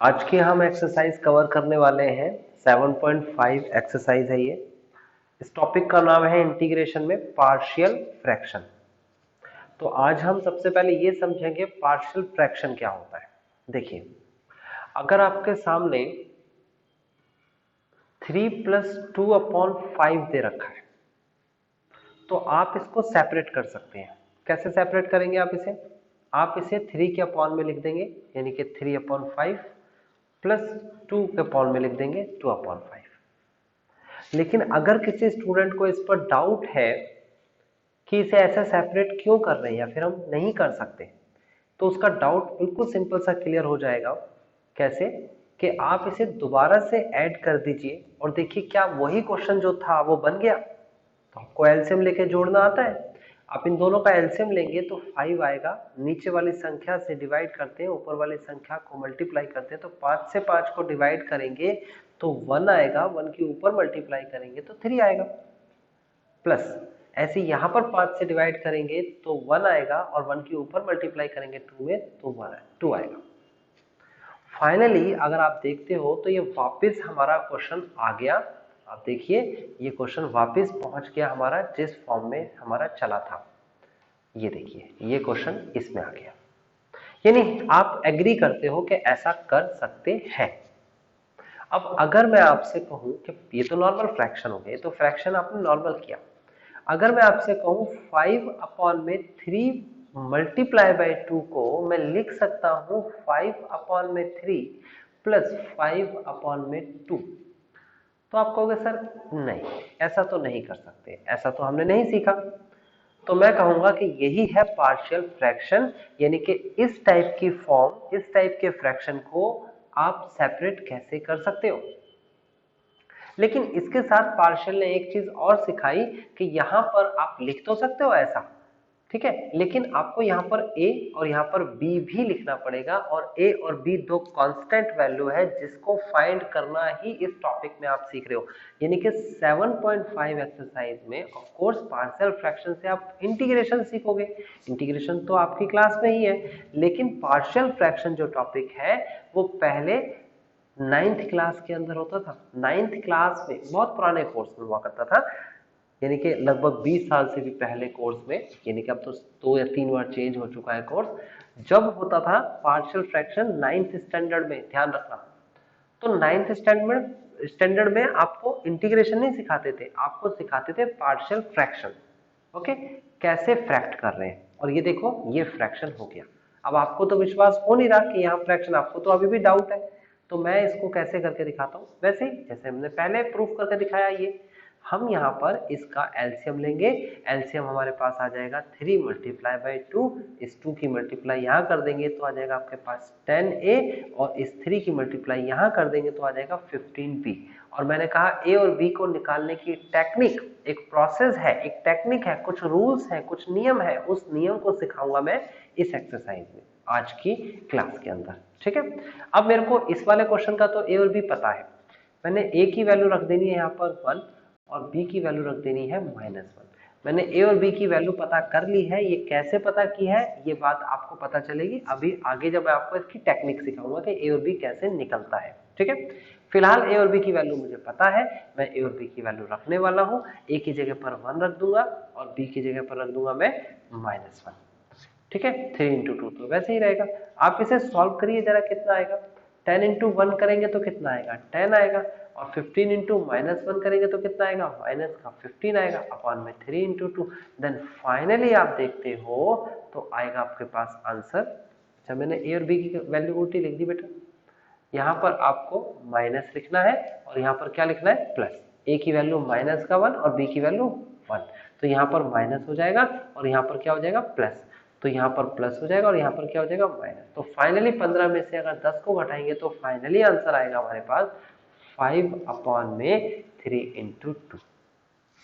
आज की हम एक्सरसाइज कवर करने वाले हैं 7.5 एक्सरसाइज है ये। इस टॉपिक का नाम है इंटीग्रेशन में पार्शियल फ्रैक्शन। तो आज हम सबसे पहले ये समझेंगे पार्शियल फ्रैक्शन क्या होता है। देखिए, अगर आपके सामने 3+2/5 दे रखा है तो आप इसको सेपरेट कर सकते हैं। कैसे सेपरेट करेंगे आप इसे 3 के अपॉन में लिख देंगे, यानी कि 3/5 प्लस 2 के अपॉन में लिख देंगे 2/5। लेकिन अगर किसी स्टूडेंट को इस पर डाउट है कि इसे ऐसे सेपरेट क्यों कर रहे हैं या फिर हम नहीं कर सकते, तो उसका डाउट बिल्कुल सिंपल सा क्लियर हो जाएगा। कैसे कि आप इसे दोबारा से ऐड कर दीजिए और देखिए क्या वही क्वेश्चन जो था वो बन गया। तो आपको एलसीएम लेके जोड़ना आता है। आप इन दोनों का एलसीएम लेंगे तो 5 आएगा। नीचे वाली संख्या से डिवाइड करते हैं, ऊपर वाली संख्या को मल्टीप्लाई करते हैं, तो 5 से 5 को डिवाइड करेंगे तो 1 आएगा, 1 के ऊपर मल्टीप्लाई करेंगे तो 3 आएगा। प्लस ऐसे यहां पर 5 से डिवाइड करेंगे तो 1 आएगा और 1 के ऊपर मल्टीप्लाई करेंगे 2 में तो 2 आएगा। फाइनली अगर आप देखते हो तो ये वापस हमारा क्वेश्चन आ गया। आप देखिए ये क्वेश्चन वापस पहुंच गया हमारा जिस फॉर्म में हमारा चला था। ये देखिए ये क्वेश्चन इसमें आ गया, यानी आप एग्री करते हो कि ऐसा कर सकते हैं। अब अगर मैं आपसे कहूं कि ये तो नॉर्मल फ्रैक्शन हो गया, तो फ्रैक्शन आपने नॉर्मल किया। अगर मैं आपसे कहूं 5/3 मल्टीप्लाई बाई 2 को मैं लिख सकता हूं 5/3 प्लस 5/2, तो आप कहोगे सर नहीं, ऐसा तो नहीं कर सकते, ऐसा तो हमने नहीं सीखा। तो मैं कहूंगा कि यही है पार्शियल फ्रैक्शन, यानी कि इस टाइप की फॉर्म, इस टाइप के फ्रैक्शन को आप सेपरेट कैसे कर सकते हो। लेकिन इसके साथ पार्शियल ने एक चीज और सिखाई कि यहां पर आप लिख तो सकते हो ऐसा, ठीक है, लेकिन आपको यहाँ पर a और यहाँ पर b भी लिखना पड़ेगा, और a और b दो कांस्टेंट वैल्यू है जिसको फाइंड करना ही इस टॉपिक में आप सीख रहे हो। यानी कि 7.5 एक्सरसाइज में ऑफ कोर्स पार्शियल फ्रैक्शन से आप इंटीग्रेशन सीखोगे। इंटीग्रेशन तो आपकी क्लास में ही है, लेकिन पार्शियल फ्रैक्शन जो टॉपिक है वो पहले 9th क्लास के अंदर होता था। 9th क्लास में बहुत पुराने कोर्स में हुआ करता था, यानी कि लगभग 20 साल से भी पहले कोर्स में, यानी कि अब तो 2 या 3 बार चेंज हो चुका है कोर्स। जब होता था पार्शियल फ्रैक्शन 9th स्टैंडर्ड में, ध्यान रखना। तो 9th स्टैंडर्ड में आपको इंटीग्रेशन नहीं सिखाते थे, आपको सिखाते थे पार्शियल फ्रैक्शन। ओके, कैसे फ्रैक्ट कर रहे हैं। और ये देखो ये फ्रैक्शन हो गया। अब आपको तो विश्वास हो नहीं रहा कि यहाँ फ्रैक्शन, आपको तो अभी भी डाउट है। तो मैं इसको कैसे करके दिखाता हूँ, वैसे ही जैसे हमने पहले प्रूफ करके दिखाया। ये हम यहाँ पर इसका एलसीएम लेंगे। एलसीएम हमारे पास आ जाएगा 3 मल्टीप्लाई बाई 2, इस 2 की मल्टीप्लाई यहाँ कर देंगे तो आ जाएगा आपके पास 10a, और इस 3 की मल्टीप्लाई यहाँ कर देंगे तो आ जाएगा 15b। और मैंने कहा a और b को निकालने की टेक्निक, एक प्रोसेस है, एक टेक्निक है, कुछ रूल्स है, कुछ नियम है, उस नियम को सिखाऊंगा मैं इस एक्सरसाइज में आज की क्लास के अंदर, ठीक है। अब मेरे को इस वाले क्वेश्चन का तो a और b पता है। मैंने a की वैल्यू रख देनी है यहाँ पर 1 और b की वैल्यू रख देनी है -1। मैंने a और b की वैल्यू पता कर ली है। ये कैसे पता की है ये बात आपको पता चलेगी अभी आगे, जब मैं आपको इसकी टेक्निक सिखाऊंगा कि a और b कैसे निकलता है, ठीक है। फिलहाल a और b की वैल्यू मुझे पता है, मैं a और b की वैल्यू रखने वाला हूँ। a की जगह पर 1 रख दूंगा और b की जगह पर रख दूंगा मैं -1, ठीक है। 3 इंटू 2 तो वैसे ही रहेगा। आप इसे सॉल्व करिए जरा, कितना आएगा। 10 इंटू 1 करेंगे तो कितना आएगा, 10 आएगा। और 15 इंटू -1 करेंगे तो कितना आएगा, माइनस का 15 आएगा, अपॉन में 3 इंटू 2। देन फाइनली आप देखते हो तो आएगा आपके पास आंसर। अच्छा, मैंने ए और बी की वैल्यू उल्टी लिख दी बेटा। यहाँ पर आपको माइनस लिखना है और यहाँ पर क्या लिखना है, प्लस। ए की वैल्यू -1 और बी की वैल्यू 1, तो यहाँ पर माइनस हो जाएगा और यहाँ पर क्या हो जाएगा, प्लस। तो यहाँ पर प्लस हो जाएगा और यहाँ पर क्या हो जाएगा, माइनस। तो फाइनली 15 में से अगर 10 को घटाएंगे तो फाइनली आंसर आएगा हमारे पास 5/3 इंटू 2।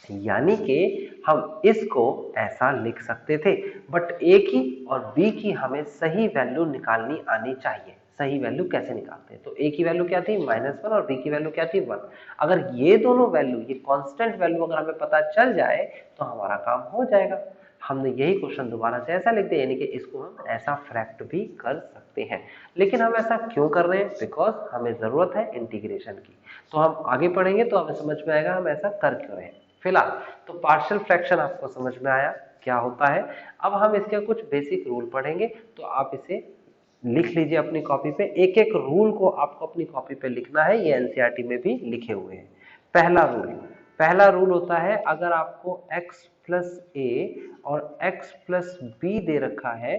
यानी कि हम इसको ऐसा लिख सकते थे, बट ए की और बी की हमें सही वैल्यू निकालनी आनी चाहिए। सही वैल्यू कैसे निकालते हैं, तो ए की वैल्यू क्या थी -1 और बी की वैल्यू क्या थी 1। अगर ये दोनों वैल्यू, ये कांस्टेंट वैल्यू अगर हमें पता चल जाए तो हमारा काम हो जाएगा। हमने यही क्वेश्चन दोबारा से ऐसा लिख दिया, यानी कि इसको हम ऐसा फ्रैक्ट भी कर सकते हैं। लेकिन हम ऐसा क्यों कर रहे हैं? बिकॉज हमें जरूरत है इंटीग्रेशन की। तो हम आगे पढ़ेंगे तो हमें समझ में आएगा हम ऐसा कर क्यों रहे हैं। फिलहाल तो पार्शियल फ्रैक्शन आपको समझ में आया क्या होता है। अब हम इसके कुछ बेसिक रूल पढ़ेंगे, तो आप इसे लिख लीजिए अपनी कॉपी पे। एक एक रूल को आपको अपनी कॉपी पे लिखना है, ये एनसीईआरटी में भी लिखे हुए हैं। पहला रूल होता है, अगर आपको x प्लस ए और x प्लस बी दे रखा है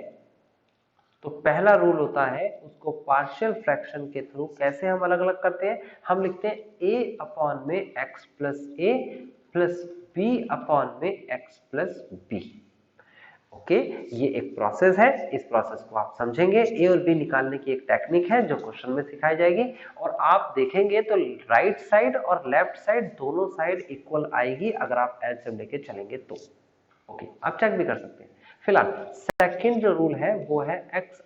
तो पहला रूल होता है उसको पार्शियल फ्रैक्शन के थ्रू कैसे हम अलग अलग करते हैं। हम लिखते हैं a अपॉन में x plus a plus b upon में x प्लस बी। ओके, ये एक प्रोसेस है, इस प्रोसेस को आप समझेंगे। ए और बी निकालने की एक टेक्निक है जो क्वेश्चन में सिखाई जाएगी, और आप देखेंगे तो राइट साइड और लेफ्ट साइड दोनों साइड इक्वल आएगी अगर आप एलसीएम लेके चलेंगे तो। ओके, आप चेक भी कर सकते हैं। फिलहाल सेकंड जो रूल है वो है x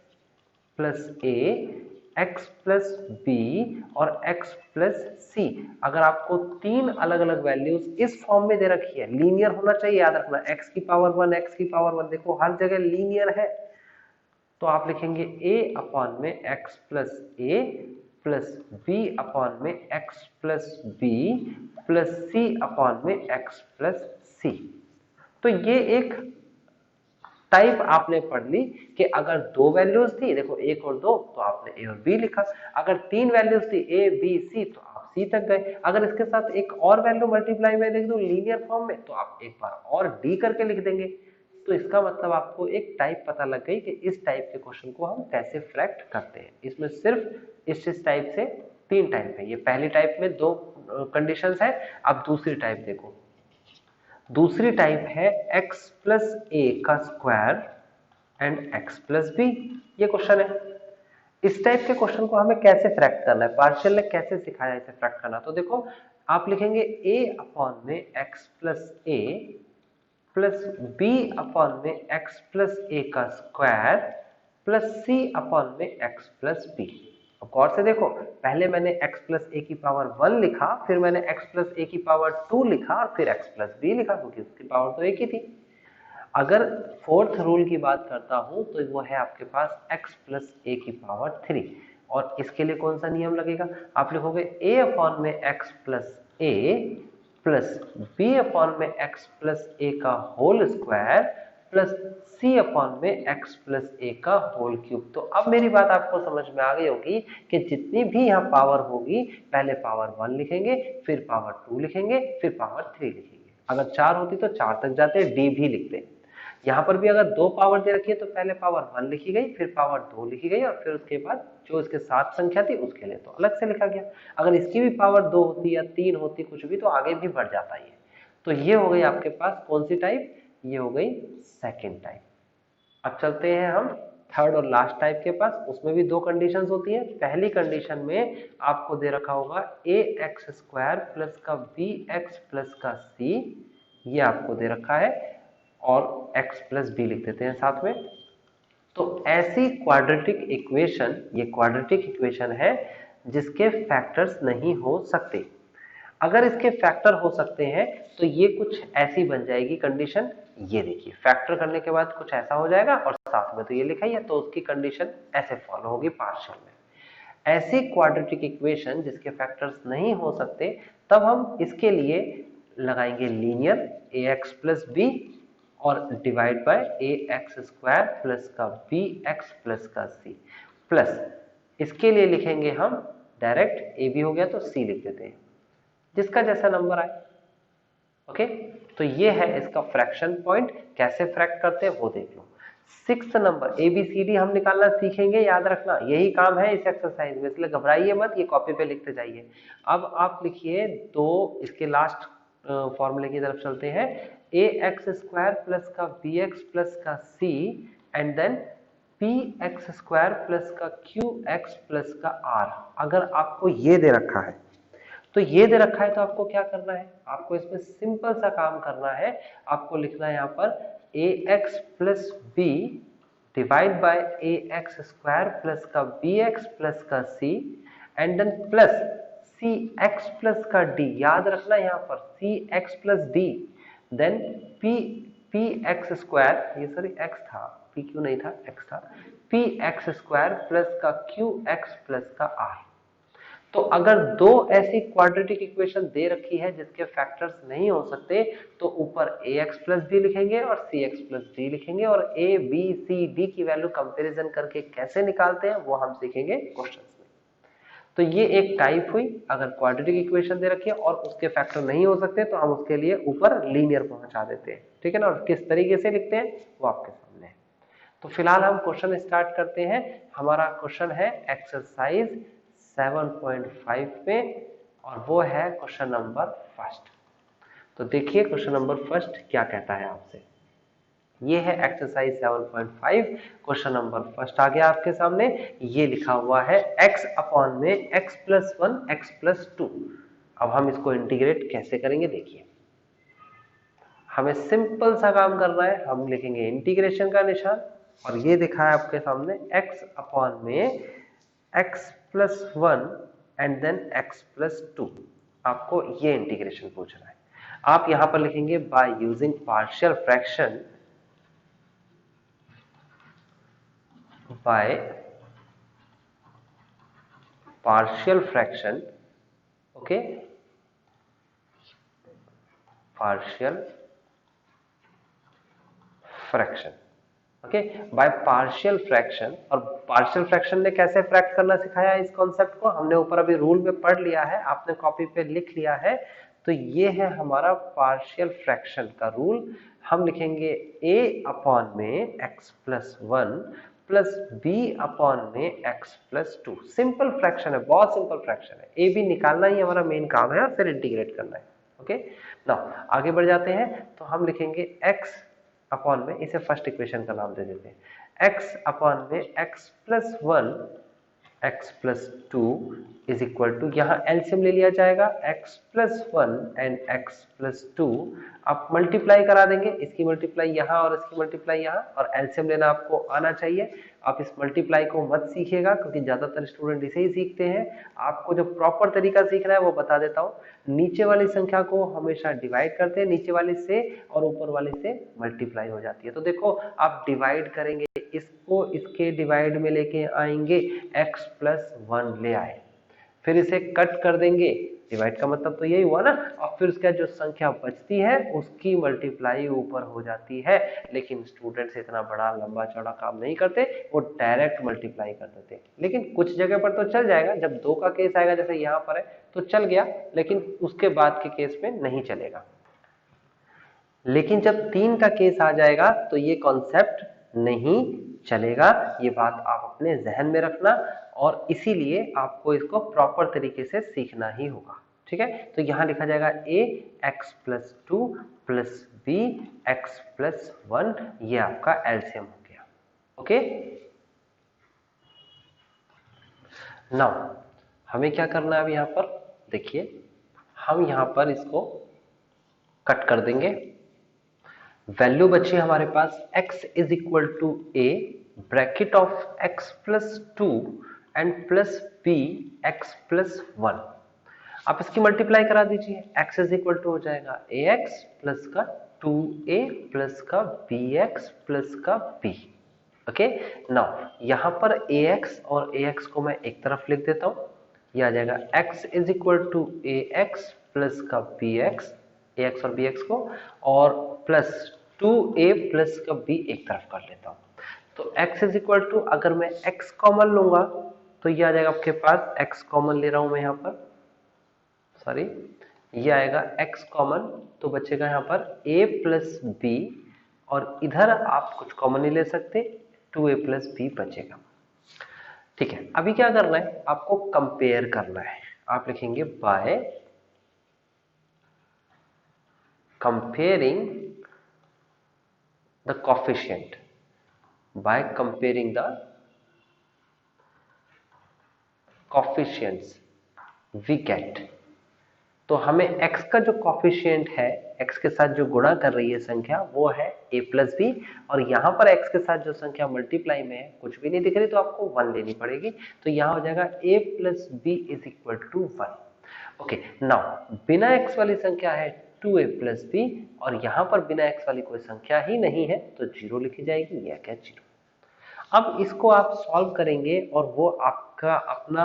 प्लस ए, x प्लस बी और x प्लस सी। अगर आपको तीन अलग अलग वैल्यूज इस फॉर्म में दे रखी है, लीनियर होना चाहिए, याद रखना, x की पावर 1, x की पावर 1, देखो हर जगह लीनियर है, तो आप लिखेंगे a अपॉन में x plus a plus b upon में x plus b plus c upon में x प्लस सी। तो ये एक टाइप आपने पढ़ ली कि अगर दो वैल्यूज थी, देखो एक और दो, तो आपने ए और बी लिखा। अगर तीन वैल्यूज थी ए बी सी, तो आप सी तक गए। अगर इसके साथ एक और वैल्यू मल्टीप्लाई में लिख दूं लीनियर फॉर्म में, तो आप एक बार और डी करके लिख देंगे। तो इसका मतलब आपको एक टाइप पता लग गई कि इस टाइप के क्वेश्चन को हम कैसे फ्रैक्ट करते हैं। इसमें सिर्फ इस टाइप से तीन टाइप है। ये पहली टाइप में दो कंडीशंस है। अब दूसरी टाइप देखो, दूसरी टाइप है x प्लस ए का square and x plus b. ये क्वेश्चन है। इस टाइप के क्वेश्चन को हमें कैसे फ्रैक्ट करना है, पार्शियल ने कैसे सिखाया इसे फ्रैक्ट करना। तो देखो आप लिखेंगे a अपॉन में x plus a plus B upon में x प्लस ए का स्क्वायर प्लस सी अपॉन में x प्लस बी। अब गौर से देखो, पहले मैंने x प्लस ए की पावर 1 लिखा, फिर मैंने x प्लस ए की पावर 2 लिखा, और फिर x प्लस बी लिखा, क्योंकि उसकी पावर तो एक ही थी। अगर फोर्थ रूल की बात करता हूं तो वो है आपके पास x प्लस ए की पावर 3, और इसके लिए कौन सा नियम लगेगा? आप लिखोगे a अपॉन में x plus a plus B upon में x प्लस ए का होल स्क्वायर प्लस सी अपॉन में x प्लस ए का होल क्यूब। तो अब मेरी बात आपको समझ में आ गई होगी कि जितनी भी यहाँ पावर होगी, पहले पावर 1 लिखेंगे, फिर पावर 2 लिखेंगे, फिर पावर 3 लिखेंगे। अगर 4 होती तो 4 तक जाते, डी भी लिखते। यहाँ पर भी अगर दो पावर दे रखी है तो पहले पावर 1 लिखी गई, फिर पावर 2 लिखी गई, और फिर उसके बाद जो इसके साथ संख्या थी उसके लिए तो अलग से लिखा गया। अगर इसकी भी पावर 2 होती या 3 होती कुछ भी, तो आगे भी बढ़ जाता है। तो ये हो गई आपके पास कौन सी टाइप? ये हो गई सेकेंड टाइप। अब चलते हैं हम थर्ड और लास्ट टाइप के पास। उसमें भी दो कंडीशंस होती हैं। पहली कंडीशन में आपको दे रखा होगा ए एक्स स्क्वायर प्लस का बी एक्स प्लस का सी, ये आपको दे रखा है, और x प्लस बी लिख देते हैं साथ में। तो ऐसी क्वाड्रेटिक इक्वेशन, ये क्वाड्रेटिक इक्वेशन है जिसके फैक्टर्स नहीं हो सकते। अगर इसके फैक्टर हो सकते हैं तो ये कुछ ऐसी बन जाएगी कंडीशन। ये देखिए, फैक्टर करने के बाद कुछ ऐसा हो जाएगा, और साथ में तो ये लिखा ही है, तो उसकी कंडीशन ऐसे फॉलो होगी पार्शियल में। ऐसी क्वाड्रेटिक इक्वेशन जिसके फैक्टर्स नहीं हो सकते, तब हम इसके लिए लगाएंगे लीनियर ax प्लस बी और divide by A X square plus का बी एक्स प्लस का सी, प्लस इसके लिए लिखेंगे हम डायरेक्ट, ए बी हो गया तो सी लिख देते हैं, जिसका जैसा नंबर आए। ओके, तो ये है इसका फ्रैक्शन पॉइंट। कैसे फ्रैक्ट करते हैं वो देख लो। 6th नंबर ABCD हम निकालना सीखेंगे, याद रखना यही काम है इस एक्सरसाइज में, इसलिए घबराइए मत, ये कॉपी पे लिखते जाइए। अब आप लिखिए तो इसके लास्ट फॉर्मूले की तरफ चलते हैं। ए एक्स स्क्वायर प्लस का बी एक्स प्लस का C and then P X square plus का क्यू एक्स प्लस का आर। अगर आपको ये दे रखा है तो ये दे रखा है तो आपको क्या करना है? आपको इसमें सिंपल सा काम करना है। आपको लिखना है यहाँ पर A X plus B divide by A X square plus का बी एक्स प्लस का C and then plus C X plus का डी। याद रखना यहाँ पर C X plus D, then P P X square, ये सॉरी एक्स था, P Q नहीं था, एक्स था, पी एक्स स्क्वायर प्लस का क्यू एक्स प्लस का आर। तो अगर दो ऐसी क्वाड्रेटिक इक्वेशन दे रखी है जिसके फैक्टर्स नहीं हो सकते, तो ऊपर ax प्लस बी लिखेंगे और cx प्लस डी लिखेंगे, और a b c d की वैल्यू कंपैरिजन करके कैसे निकालते हैं वो हम सीखेंगे क्वेश्चंस में। तो ये एक टाइप हुई, अगर क्वाड्रेटिक इक्वेशन दे रखी है और उसके फैक्टर नहीं हो सकते तो हम उसके लिए ऊपर लीनियर पहुंचा देते हैं, ठीक है ना। और किस तरीके से लिखते हैं वो आपके सामने है। तो फिलहाल हम क्वेश्चन स्टार्ट करते हैं। हमारा क्वेश्चन है एक्सरसाइज 7.5 पे, और वो है क्वेश्चन नंबर फर्स्ट। तो देखिए क्वेश्चन नंबर फर्स्ट क्या कहता है आपसे। ये है एक्सरसाइज 7.5, क्वेश्चन नंबर फर्स्ट आ गया आपके सामने। ये लिखा हुआ है x अपॉन में x प्लस 1 x प्लस 2। अब हम इसको इंटीग्रेट कैसे करेंगे, देखिए हमें सिंपल सा काम करना है। हम लिखेंगे इंटीग्रेशन का निशान, और ये दिखा है आपके सामने x अपॉन में x plus 1 and then x plus 2। आपको ये इंटीग्रेशन पूछ रहा है। आप यहां पर लिखेंगे by using partial fraction, by partial fraction, okay, partial fraction, okay, bye partial fraction. और पार्शियल फ्रैक्शन ने कैसे फ्रैक्ट करना सिखाया है, इस कॉन्सेप्ट को हमने ऊपर अभी रूल में पढ़ लिया है, आपने कॉपी पे लिख लिया है। तो ये है हमारा पार्शियल फ्रैक्शन का रूल। हम लिखेंगे a अपॉन में x plus 1 plus b upon में x प्लस 2। सिंपल फ्रैक्शन है, बहुत सिंपल फ्रैक्शन है। a b निकालना ही हमारा मेन काम है और फिर इंटीग्रेट करना है। ओके, नाउ आगे बढ़ जाते हैं। तो हम लिखेंगे x अपॉन में, इसे फर्स्ट इक्वेशन का नाम दे देते हैं, x अपॉन में x plus 1 x plus 2 is equal to, यहाँ एलसीएम ले लिया जाएगा, x plus 1 and x plus 2। आप मल्टीप्लाई करा देंगे, इसकी मल्टीप्लाई यहाँ और इसकी मल्टीप्लाई यहाँ, और एलसीएम लेना आपको आना चाहिए। आप इस मल्टीप्लाई को मत सीखिएगा क्योंकि ज्यादातर स्टूडेंट इसे ही सीखते हैं। आपको जो प्रॉपर तरीका सीखना है वो बता देता हूँ। नीचे वाली संख्या को हमेशा डिवाइड करते हैं नीचे वाली से, और ऊपर वाली से मल्टीप्लाई हो जाती है। तो देखो आप डिवाइड करेंगे, इसको इसके डिवाइड में लेके आएंगे, x प्लस 1 ले आए, फिर इसे कट कर देंगे, डिवाइड का मतलब तो यही हुआ ना, और फिर उसका जो संख्या बचती है उसकी मल्टीप्लाई ऊपर हो जाती है। लेकिन स्टूडेंट्स इतना बड़ा लंबा चौड़ा काम नहीं करते, वो डायरेक्ट मल्टीप्लाई कर देते। लेकिन कुछ जगह पर तो चल जाएगा, जब 2 का केस आएगा जैसे यहाँ पर है तो चल गया, लेकिन उसके बाद के केस में नहीं चलेगा। लेकिन जब 3 का केस आ जाएगा तो ये कॉन्सेप्ट नहीं चलेगा। ये बात आप अपने जहन में रखना, और इसीलिए आपको इसको प्रॉपर तरीके से सीखना ही होगा, ठीक है। तो यहां लिखा जाएगा a x plus 2 plus b x plus 1, ये आपका एलसीएम हो गया। ओके, नाउ हमें क्या करना है अब यहाँ पर, देखिए हम यहाँ पर इसको कट कर देंगे। वैल्यू बची हमारे पास x is equal to a bracket of x plus 2 and plus b x plus 1। आप इसकी मल्टीप्लाई करा दीजिए, x इज इक्वल टू हो जाएगा ax प्लस का 2a प्लस का bx प्लस का b। ओके, नाउ यहां पर ax और ax को मैं एक तरफ लिख देता हूं, यह आ जाएगा x is equal to ax plus का bx, ax और bx को, और प्लस 2a प्लस का b एक तरफ कर लेता हूं। तो x इज इक्वल टू, अगर मैं x कॉमन लूंगा तो ये आ जाएगा आपके पास, x कॉमन ले रहा हूं मैं यहाँ पर, सॉरी ये आएगा x कॉमन, तो बचेगा यहाँ पर a प्लस b, और इधर आप कुछ कॉमन नहीं ले सकते, 2a प्लस b बचेगा। ठीक है, अभी क्या करना है, आपको कंपेयर करना है। आप लिखेंगे by comparing the coefficient, by comparing the coefficients we get. तो हमें x का जो कोफिशिएंट है, x के साथ जो गुणा कर रही है संख्या, वो है a प्लस बी, और यहाँ पर x के साथ जो संख्या मल्टीप्लाई में है, कुछ भी नहीं दिख रही तो आपको 1 लेनी पड़ेगी। तो यहाँ हो जाएगा a plus b is equal to 1। Okay, now बिना x वाली संख्या है 2a प्लस बी, और यहाँ पर बिना x वाली कोई संख्या ही नहीं है तो 0 लिखी जाएगी, ये क्या 0। अब इसको आप सॉल्व करेंगे और वो आपका अपना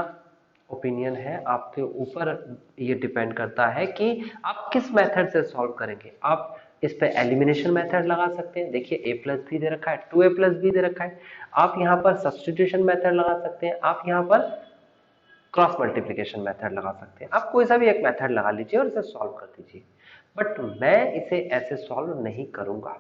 ओपिनियन है, आपके ऊपर ये डिपेंड करता है कि आप किस मेथड से सॉल्व करेंगे। आप इस पे एलिमिनेशन मेथड लगा सकते हैं, देखिए a प्लस बी दे रखा है, 2a प्लस बी दे रखा है। आप यहाँ पर सब्स्टिट्यूशन मेथड लगा सकते हैं, आप यहाँ पर क्रॉस मल्टीप्लिकेशन मेथड लगा सकते हैं। आप कोई सा भी एक मेथड लगा लीजिए और इसे सॉल्व कर दीजिए। बट मैं इसे ऐसे सॉल्व नहीं करूंगा,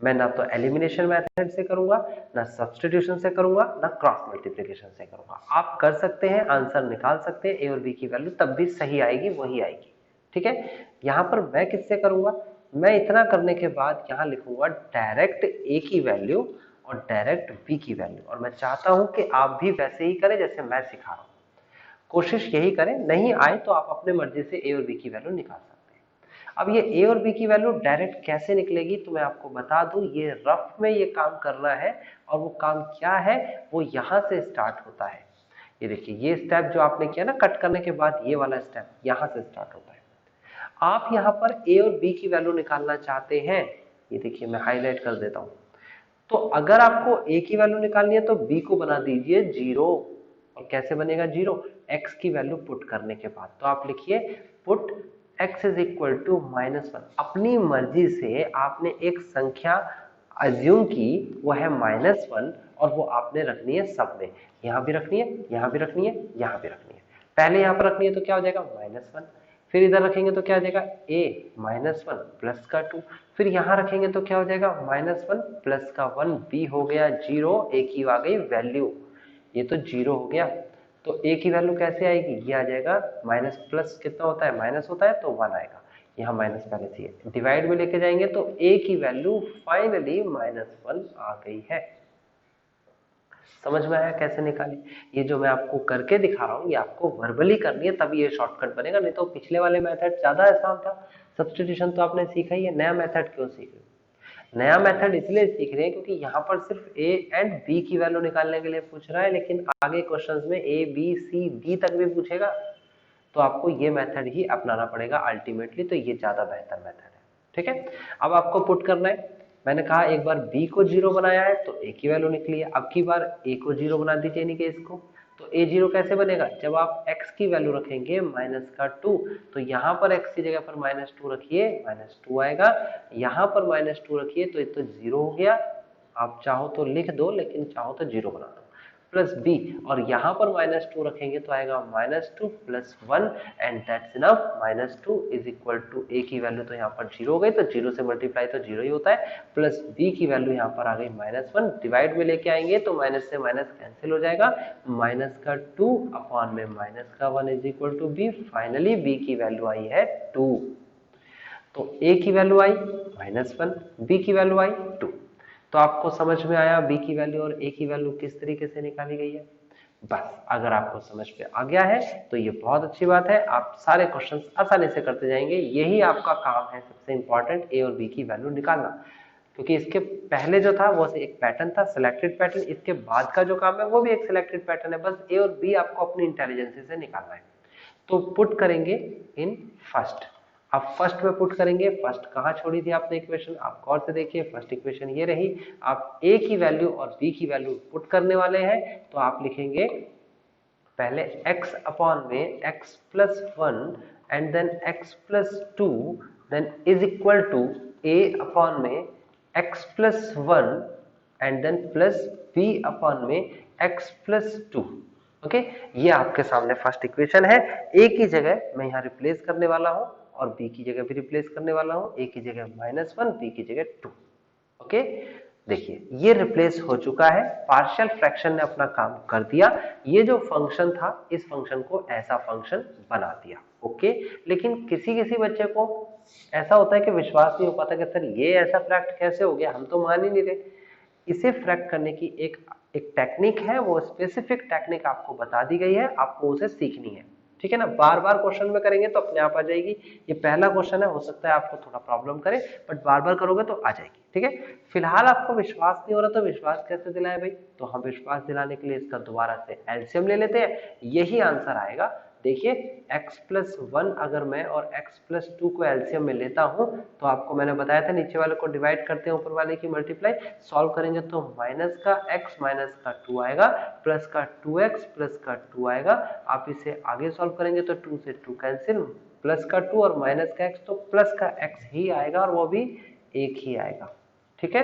मैं ना तो एलिमिनेशन मेथड से करूंगा, ना सब्स्टिट्यूशन से करूंगा, ना क्रॉस मल्टीप्लिकेशन से करूंगा। आप कर सकते हैं, आंसर निकाल सकते हैं, ए और बी की वैल्यू तब भी सही आएगी, वही आएगी, ठीक है। यहाँ पर मैं किससे करूंगा, मैं इतना करने के बाद यहाँ लिखूंगा डायरेक्ट ए की वैल्यू और डायरेक्ट बी की वैल्यू, और मैं चाहता हूं कि आप भी वैसे ही करें जैसे मैं सिखा रहा हूं। कोशिश यही करें, नहीं आए तो आप अपने मर्जी से ए और बी की वैल्यू निकाल सकते हैं। अब ये ए और बी की वैल्यू डायरेक्ट कैसे निकलेगी तो मैं आपको बता दूं, ये रफ में ये काम करना है, और वो काम क्या है, वो यहां से स्टार्ट होता है। ये देखिए, ये स्टेप जो आपने किया ना कट करने के बाद, ये वाला स्टेप यहां से स्टार्ट होता है। आप यहाँ पर ए और बी की वैल्यू निकालना चाहते हैं, ये देखिए मैं हाईलाइट कर देता हूं। तो अगर आपको ए की वैल्यू निकालनी है तो बी को बना दीजिए 0। और कैसे बनेगा 0, x की वैल्यू पुट करने के बाद। तो आप लिखिए put x is equal to -1। अपनी मर्जी से आपने एक संख्या अज्यूम की, वो है -1, और वो आपने रखनी है सब में, यहाँ भी रखनी है, यहाँ भी रखनी है, यहाँ भी रखनी है। पहले यहाँ पर रखनी है तो क्या हो जाएगा -1, फिर इधर रखेंगे तो क्या हो जाएगा a -1 प्लस का 2, फिर यहाँ रखेंगे तो क्या हो जाएगा -1 प्लस का 1, b हो गया 0, a की आ गई वैल्यू, ये तो 0 हो गया। तो a की वैल्यू कैसे आएगी, ये आ जाएगा माइनस प्लस कितना होता है, माइनस होता है तो 1 आएगा, यहाँ माइनस पहले से है, डिवाइड में लेके जाएंगे तो a की वैल्यू फाइनली -1 आ गई है। समझ में आया कैसे निकाली। ये जो मैं आपको करके दिखा रहा हूँ ये आपको वर्बली करनी है, तभी ये शॉर्टकट बनेगा, नहीं तो पिछले वाले मेथड ज्यादा आसान था। सब्स्टिट्यूशन तो आपने सीखा ही है, नया मेथड क्यों सीख रहे हो। नया मेथड इसलिए सीख रहे हैं क्योंकि यहाँ पर सिर्फ ए एंड बी की वैल्यू निकालने के लिए पूछ रहा है, लेकिन आगे क्वेश्चंस में ए बी सी डी तक भी पूछेगा, तो आपको ये मेथड ही अपनाना पड़ेगा अल्टीमेटली, तो ये ज्यादा बेहतर मेथड है, ठीक है। अब आपको पुट करना है, मैंने कहा एक बार b को 0 बनाया है तो a की वैल्यू निकली है, अब की बार a को 0 बना दीजिए, यानी कि इसको, तो a 0 कैसे बनेगा, जब आप x की वैल्यू रखेंगे -2, तो यहाँ पर x की जगह पर -2 रखिए, -2 आएगा, यहाँ पर -2 रखिए तो ये तो 0 हो गया, आप चाहो तो लिख दो, लेकिन चाहो तो 0 बना दो, प्लस b, और यहाँ पर -2 रखेंगे तो आएगा -2 plus 1, and that's enough. -2 is equal to a की वैल्यू तो यहाँ पर 0 हो गई, तो 0 से मल्टीप्लाई तो 0 ही होता है, प्लस b की वैल्यू यहाँ पर आ गई -1, डिवाइड में लेके आएंगे तो माइनस से माइनस कैंसिल हो जाएगा, -2 अपॉन में -1 is equal to b, finally b की वैल्यू आई है 2। तो a की वैल्यू आई -1, b की वैल्यू आई 2। तो आपको समझ में आया b की वैल्यू और a की वैल्यू किस तरीके से निकाली गई है। बस अगर आपको समझ में आ गया है तो ये बहुत अच्छी बात है, आप सारे क्वेश्चंस आसानी से करते जाएंगे। यही आपका काम है, सबसे इंपॉर्टेंट a और b की वैल्यू निकालना, क्योंकि इसके पहले जो था वो एक पैटर्न था, सिलेक्टेड पैटर्न, इसके बाद का जो काम है वो भी एक सिलेक्टेड पैटर्न है, बस a और b आपको अपनी इंटेलिजेंस से निकालना है। तो पुट करेंगे इन फर्स्ट, आप फर्स्ट में पुट करेंगे, फर्स्ट कहाँ छोड़ी थी आपने इक्वेशन, आप गौर से देखिए, फर्स्ट इक्वेशन ये रही, आप a की वैल्यू और b की वैल्यू पुट करने वाले हैं, तो आप लिखेंगे पहले x अपॉन में x plus 1 and then x plus 2, then is equal to a upon में x plus 1 and then plus b upon में x प्लस 2। ओके, ये आपके सामने फर्स्ट इक्वेशन है। a की जगह मैं यहाँ रिप्लेस करने वाला हूँ और b की जगह भी रिप्लेस करने वाला हूँ, a की जगह -1, b की जगह 2। ओके, देखिए ये रिप्लेस हो चुका है, पार्शियल फ्रैक्शन ने अपना काम कर दिया, ये जो फंक्शन था इस फंक्शन को ऐसा फंक्शन बना दिया। ओके, लेकिन किसी किसी बच्चे को ऐसा होता है कि विश्वास नहीं हो पाता कि सर ये ऐसा फ्रैक्ट कैसे हो गया, हम तो मान ही नहीं रहे। इसे फ्रैक्ट करने की एक टेक्निक है, वो स्पेसिफिक टेक्निक आपको बता दी गई है, आपको उसे सीखनी है, ठीक है ना। बार बार क्वेश्चन में करेंगे तो अपने आप आ जाएगी। ये पहला क्वेश्चन है, हो सकता है आपको थोड़ा प्रॉब्लम करे, बट बार बार करोगे तो आ जाएगी, ठीक है। फिलहाल आपको विश्वास नहीं हो रहा तो विश्वास कैसे दिलाए भाई, तो हम विश्वास दिलाने के लिए इसका दोबारा से एलसीएम ले लेते हैं, यही आंसर आएगा देखिए x प्लस 1 अगर मैं और x प्लस 2 को एलसीएम में लेता हूं तो आपको मैंने बताया था नीचे वाले को डिवाइड करते हैं ऊपर वाले की मल्टीप्लाई, सॉल्व करेंगे तो माइनस का x माइनस का 2 आएगा, प्लस का 2x प्लस का 2 आएगा। आप इसे आगे सॉल्व करेंगे तो 2 से 2 कैंसिल, प्लस का 2 और माइनस का x तो प्लस का x ही आएगा और वो भी एक ही आएगा। ठीक है,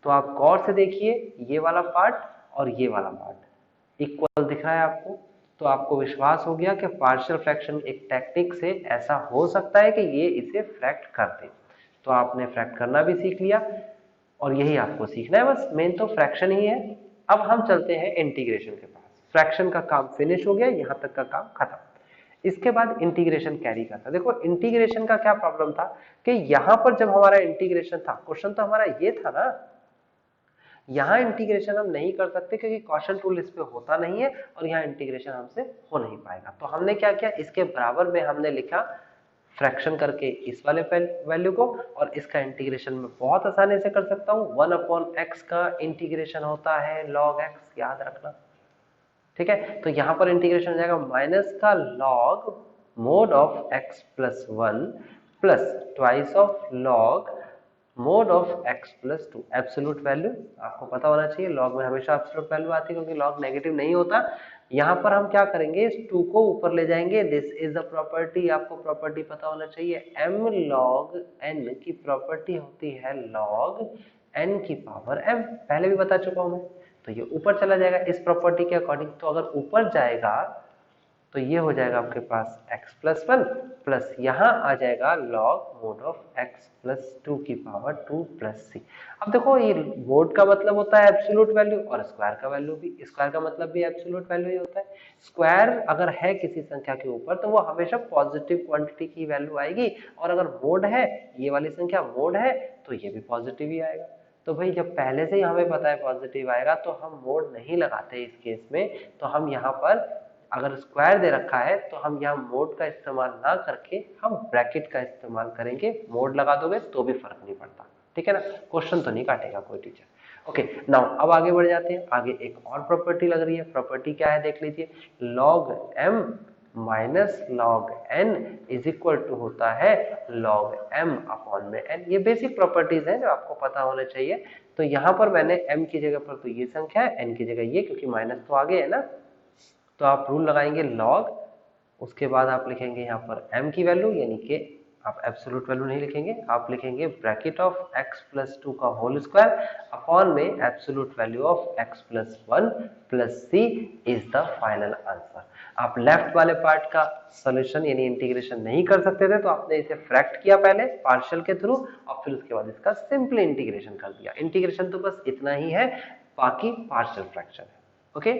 तो आप गौर से देखिए ये वाला पार्ट और ये वाला पार्ट इक्वल दिख रहा है आपको, तो आपको विश्वास हो गया कि पार्शियल फ्रैक्शन एक टेक्निक से ऐसा हो सकता है कि ये इसे फ्रैक्ट कर दे। तो आपने फ्रैक्ट करना भी सीख लिया और यही आपको सीखना है, बस मेन तो फ्रैक्शन ही है। अब हम चलते हैं इंटीग्रेशन के पास। फ्रैक्शन का काम फिनिश हो गया, यहां तक का काम खत्म। इसके बाद इंटीग्रेशन कैरी करता है। देखो इंटीग्रेशन का क्या प्रॉब्लम था कि यहां पर जब हमारा इंटीग्रेशन था, क्वेश्चन तो हमारा ये था ना, यहाँ इंटीग्रेशन हम नहीं कर सकते क्योंकि क्वोशिएंट रूल इस पे होता नहीं है और यहाँ इंटीग्रेशन हमसे हो नहीं पाएगा। तो हमने क्या किया, इसके बराबर में हमने लिखा फ्रैक्शन करके इस वाले वैल्यू को, और इसका इंटीग्रेशन में बहुत आसानी से कर सकता हूँ। 1/x का इंटीग्रेशन होता है log x, याद रखना। ठीक है, तो यहाँ पर इंटीग्रेशन हो जाएगा माइनस का log mode of x plus 1 plus twice of log mode of x plus 2। Absolute value आपको पता होना चाहिए, log में हमेशा एब्सोल्यूट वैल्यू आती है क्योंकि log नेगेटिव नहीं होता। यहाँ पर हम क्या करेंगे, इस 2 को ऊपर ले जाएंगे। दिस इज द प्रॉपर्टी, आपको प्रॉपर्टी पता होना चाहिए। m log n की प्रॉपर्टी होती है log n की पावर m, पहले भी बता चुका हूं मैं। तो ये ऊपर चला जाएगा इस प्रॉपर्टी के अकॉर्डिंग, तो अगर ऊपर जाएगा तो ये हो जाएगा आपके पास x प्लस 1 प्लस यहाँ आ जाएगा log mode of x plus 2 की पावर 2 प्लस c। अब देखो ये मोड का मतलब होता है एब्सोल्यूट वैल्यू और स्क्वायर का वैल्यू भी, स्क्वायर का मतलब भी एब्सोल्यूट वैल्यू ही होता है। स्क्वायर अगर है किसी संख्या के ऊपर तो वो हमेशा पॉजिटिव क्वांटिटी की वैल्यू आएगी, और अगर मोड है, ये वाली संख्या मोड है, तो ये भी पॉजिटिव ही आएगा। तो भाई जब पहले से ही हमें पता है पॉजिटिव आएगा तो हम मोड नहीं लगाते इस केस में। तो हम यहाँ पर अगर स्क्वायर दे रखा है तो हम यहाँ मोड का इस्तेमाल ना करके हम ब्रैकेट का इस्तेमाल करेंगे। मोड लगा दोगे तो भी फर्क नहीं पड़ता, ठीक है ना, क्वेश्चन तो नहीं काटेगा कोई टीचर। ओके नाउ अब आगे बढ़ जाते हैं। आगे एक और प्रॉपर्टी लग रही है, प्रॉपर्टी क्या है देख लीजिए। log m minus log n is equal to होता है log m अपॉन में n। ये बेसिक प्रॉपर्टीज हैं जो आपको पता होने चाहिए। तो यहाँ पर मैंने m की जगह पर तो ये संख्या है, n की जगह ये, क्योंकि माइनस तो आगे है ना, तो आप रूल लगाएंगे log, उसके बाद आप लिखेंगे यहाँ पर m की वैल्यू, यानी कि आप एब्सोल्यूट वैल्यू नहीं लिखेंगे, आप लिखेंगे ब्रैकेट ऑफ x प्लस 2 का होल स्क्वायर अपॉन में absolute value of x plus 1 plus c is the final answer. आप लेफ्ट वाले पार्ट का सॉल्यूशन यानी इंटीग्रेशन नहीं कर सकते थे, तो आपने इसे फ्रैक्ट किया पहले पार्शियल के थ्रू और फिर उसके बाद इसका सिंपल इंटीग्रेशन कर दिया। इंटीग्रेशन तो बस इतना ही है, बाकी पार्शियल फ्रैक्शन है। ओके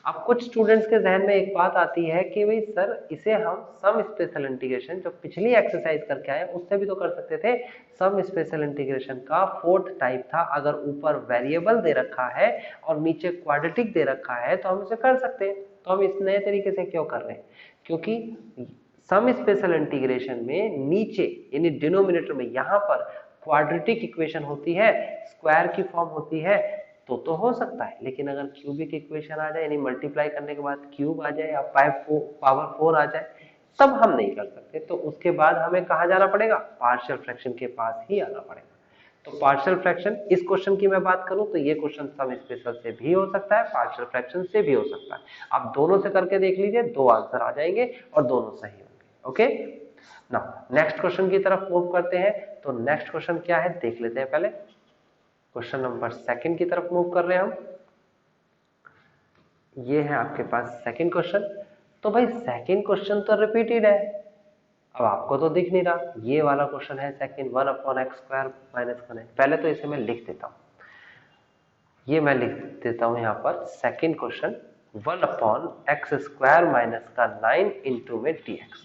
अब कुछ स्टूडेंट्स के जहन में एक बात आती है कि भाई सर इसे हम सम स्पेशल इंटीग्रेशन जो पिछली एक्सरसाइज करके आए उससे भी तो कर सकते थे। सम स्पेशल इंटीग्रेशन का फोर्थ टाइप था, अगर ऊपर वेरिएबल दे रखा है और नीचे क्वाड्रेटिक दे रखा है तो हम इसे कर सकते हैं। तो हम इस नए तरीके से क्यों कर रहे हैं, क्योंकि सम स्पेशल इंटीग्रेशन में नीचे यानी डिनोमिनेटर में यहाँ पर क्वाड्रेटिक इक्वेशन होती है, स्क्वायर की फॉर्म होती है, तो हो सकता है। लेकिन अगर क्यूबिक इक्वेशन आ जाए यानी मल्टीप्लाई करने के बाद क्यूब आ जाए या पावर 4 आ जाए, तब हम नहीं कर सकते। तो उसके बाद हमें कहाँ जाना पड़ेगा, पार्शियल फ्रैक्शन के पास ही आना पड़ेगा। तो पार्शियल फ्रैक्शन, इस क्वेश्चन की मैं बात करूं तो ये क्वेश्चन सम स्पेशल से भी हो सकता है, पार्शियल फ्रैक्शन से भी हो सकता है। आप दोनों से करके देख लीजिए, दो आंसर आ जाएंगे और दोनों सही होंगे। ओके नाउ नेक्स्ट क्वेश्चन की तरफ मूव करते हैं। तो नेक्स्ट क्वेश्चन क्या है देख लेते हैं पहले। क्वेश्चन नंबर सेकंड की तरफ मूव कर रहे हैं हम। ये है आपके पास सेकंड क्वेश्चन। तो भाई सेकंड क्वेश्चन तो रिपीटेड है, अब आपको तो दिख नहीं रहा, ये वाला क्वेश्चन है सेकंड, 1/x² माइनस 1। पहले तो इसे मैं लिख देता हूं, ये मैं लिख देता हूं यहाँ पर सेकंड क्वेश्चन 1/x² माइनस का 9 इंटू में dx।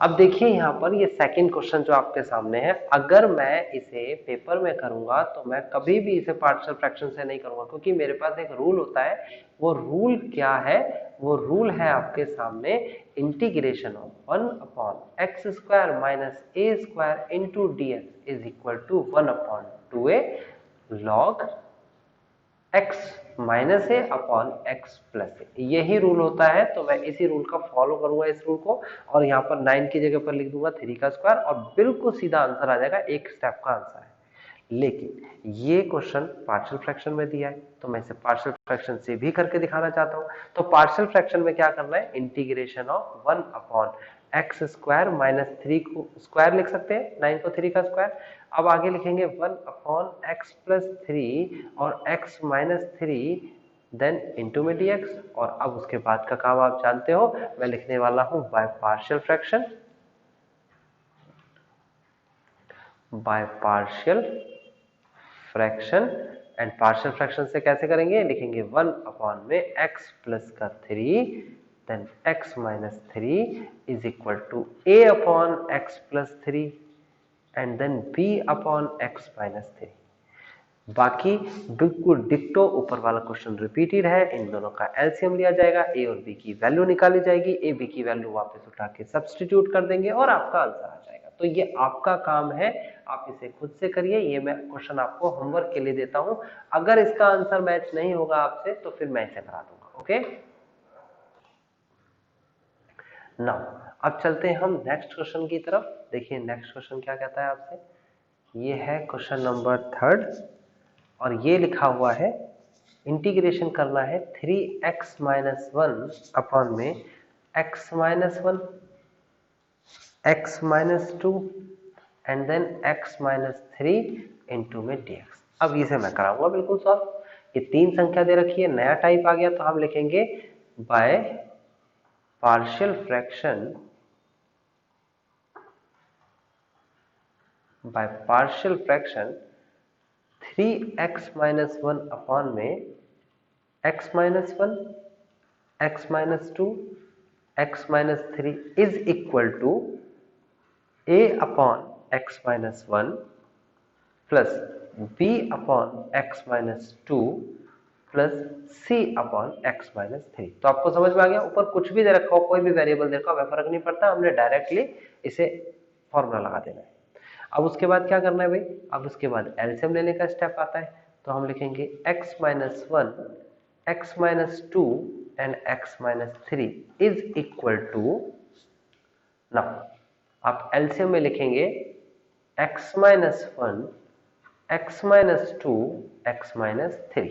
अब देखिए यहाँ पर ये सेकंड क्वेश्चन जो आपके सामने है, अगर मैं इसे पेपर में करूंगा तो मैं कभी भी इसे पार्शियल फ्रैक्शन से नहीं करूंगा, क्योंकि मेरे पास एक रूल होता है। वो रूल क्या है, वो रूल है आपके सामने integration of 1/x² minus a² into dx is equal to 1/2a log x minus A upon X plus A, यही रूल होता है। तो मैं इसी रूल का फॉलो करूंगा इस रूल को, और यहाँ पर 9 की जगह पर लिख दूंगा 3 का स्क्वायर, और बिल्कुल सीधा आंसर आ जाएगा, एक स्टेप का आंसर है। लेकिन ये क्वेश्चन पार्शियल फ्रैक्शन में दिया है, तो मैं इसे पार्शियल फ्रैक्शन से भी करके दिखाना चाहता हूं। तो पार्शियल फ्रैक्शन में क्या करना है, integration of 1 upon x square minus 3 को स्क्वायर लिख सकते हैं, 9 को 3 का स्क्वायर। अब आगे लिखेंगे 1 अपॉन एक्स प्लस 3 और एक्स माइनस 3 देन इंटू में dx। और अब उसके बाद का काम आप जानते हो, मैं लिखने वाला हूं bye partial fraction, by partial fraction. And partial fraction से कैसे करेंगे, लिखेंगे 1 अपॉन में x प्लस का 3 then x minus 3 is equal to a upon x plus 3 and then b upon x minus 3। बाकी बिल्कुल डिक्टो ऊपर वाला क्वेश्चन रिपीटेड है, इन दोनों का एलसीएम लिया जाएगा, a और b की वैल्यू निकाली जाएगी, a b की वैल्यू वापस उठा के सब्स्टिट्यूट कर देंगे और आपका आंसर आ जाएगा। तो ये आपका काम है, आप इसे खुद से करिए, ये मैं क्वेश्चन आपको होमवर्क के लिए देता हूं। अगर इसका आंसर मैच नहीं होगा आपसे तो फिर मैं इसे करा दूंगा। ओके, नाउ अब चलते हैं हम नेक्स्ट क्वेश्चन की तरफ। देखिए नेक्स्ट क्वेश्चन क्या कहता है आपसे, ये है क्वेश्चन नंबर 3 और ये लिखा हुआ है इंटीग्रेशन करना है 3x माइनस 1 अपॉन में x minus 1, x minus 2 and then x minus 3 into में dx। अब इसे मैं कराऊंगा बिल्कुल सॉल्व। ये 3 संख्या दे रखी है, नया टाइप आ गया, तो हम लिखेंगे by partial fraction, by partial fraction 3x minus 1 upon में x minus 1, x minus 2, x minus 3 is equal to a upon x minus 1 plus b upon x minus 2 plus c upon x minus 3। तो आपको समझ में आ गया, ऊपर कुछ भी दे रखा हो, कोई भी वेरिएबल दे रखा हो, फर्क नहीं पड़ता, हमने डायरेक्टली इसे फॉर्मूला लगा देना है। अब उसके बाद क्या करना है भाई, अब उसके बाद एलसीएम लेने का स्टेप आता है। तो हम लिखेंगे x minus 1, x minus 2 and x minus 3 is equal to, now आप एलसीएम में लिखेंगे x minus 1, x minus 2, x minus 3।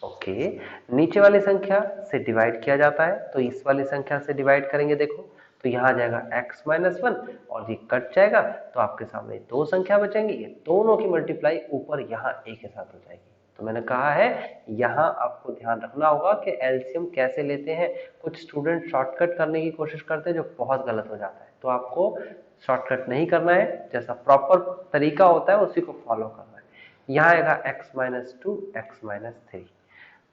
Okay, नीचे वाली संख्या से डिवाइड किया जाता है, तो इस वाली संख्या से डिवाइड करेंगे, देखो तो यहाँ आ जाएगा x माइनस 1 और ये कट जाएगा, तो आपके सामने दो संख्या बचेंगी, ये दोनों की मल्टीप्लाई ऊपर यहाँ एक के साथ हो जाएगी। तो मैंने कहा है यहाँ आपको ध्यान रखना होगा कि एलसीएम कैसे लेते हैं। कुछ स्टूडेंट शॉर्टकट करने की कोशिश करते हैं जो बहुत गलत हो जाता है, तो आपको शॉर्टकट नहीं करना है, जैसा प्रॉपर तरीका होता है उसी को फॉलो करना है। यहाँ आएगा x माइनस 2, x माइनस 3।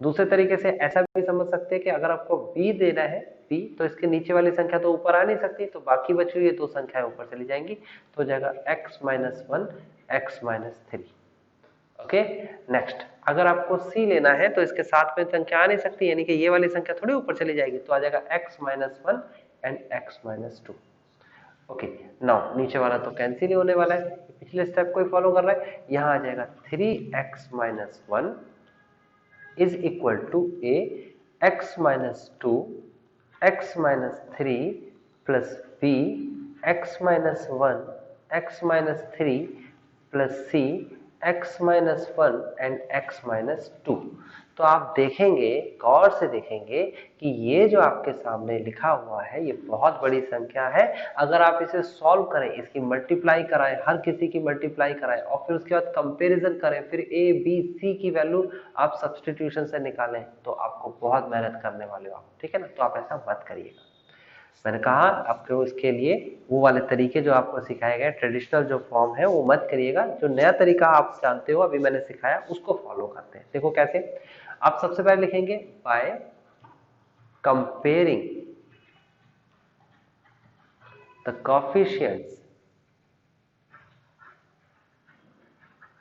दूसरे तरीके से ऐसा भी समझ सकते हैं कि अगर आपको b देना है, b, तो इसके नीचे वाली संख्या तो ऊपर आ नहीं सकती, तो बाकी बची हुई दो संख्याएं ऊपर चली जाएंगी, तो हो जाएगा x minus 1, x minus 3। Okay, next अगर आपको c लेना है तो इसके साथ में संख्या आ नहीं सकती, यानी कि ये वाली संख्या थोड़ी ऊपर चली जाएगी, तो आ जाएगा x minus 1 and x minus 2। Okay, now नीचे वाला तो कैंसिल ही होने वाला है, पिछले स्टेप को ही फॉलो कर रहा है। यहाँ आ जाएगा 3x minus 1 is equal to a x minus 2, x minus 3 plus b x minus 1, x minus 3 plus c x minus 1 and x minus 2। तो आप देखेंगे, गौर से देखेंगे कि ये जो आपके सामने लिखा हुआ है ये बहुत बड़ी संख्या है। अगर आप इसे सॉल्व करें, इसकी मल्टीप्लाई कराएं, हर किसी की मल्टीप्लाई कराएं और फिर उसके बाद कंपैरिजन करें, फिर ए बी सी की वैल्यू आप सब्स्टिट्यूशन से निकालें, तो आपको बहुत मेहनत करने वाले हो आप, ठीक है ना। तो आप ऐसा मत करिएगा। मैंने कहा आपको इसके लिए वो वाले तरीके जो आपको सिखाए गए ट्रेडिशनल जो फॉर्म है वो मत करिएगा, जो नया तरीका आप जानते हो अभी मैंने सिखाया उसको फॉलो करते हैं। देखो कैसे, आप सबसे पहले लिखेंगे बाय कंपेयरिंग द कोएफिशिएंट्स,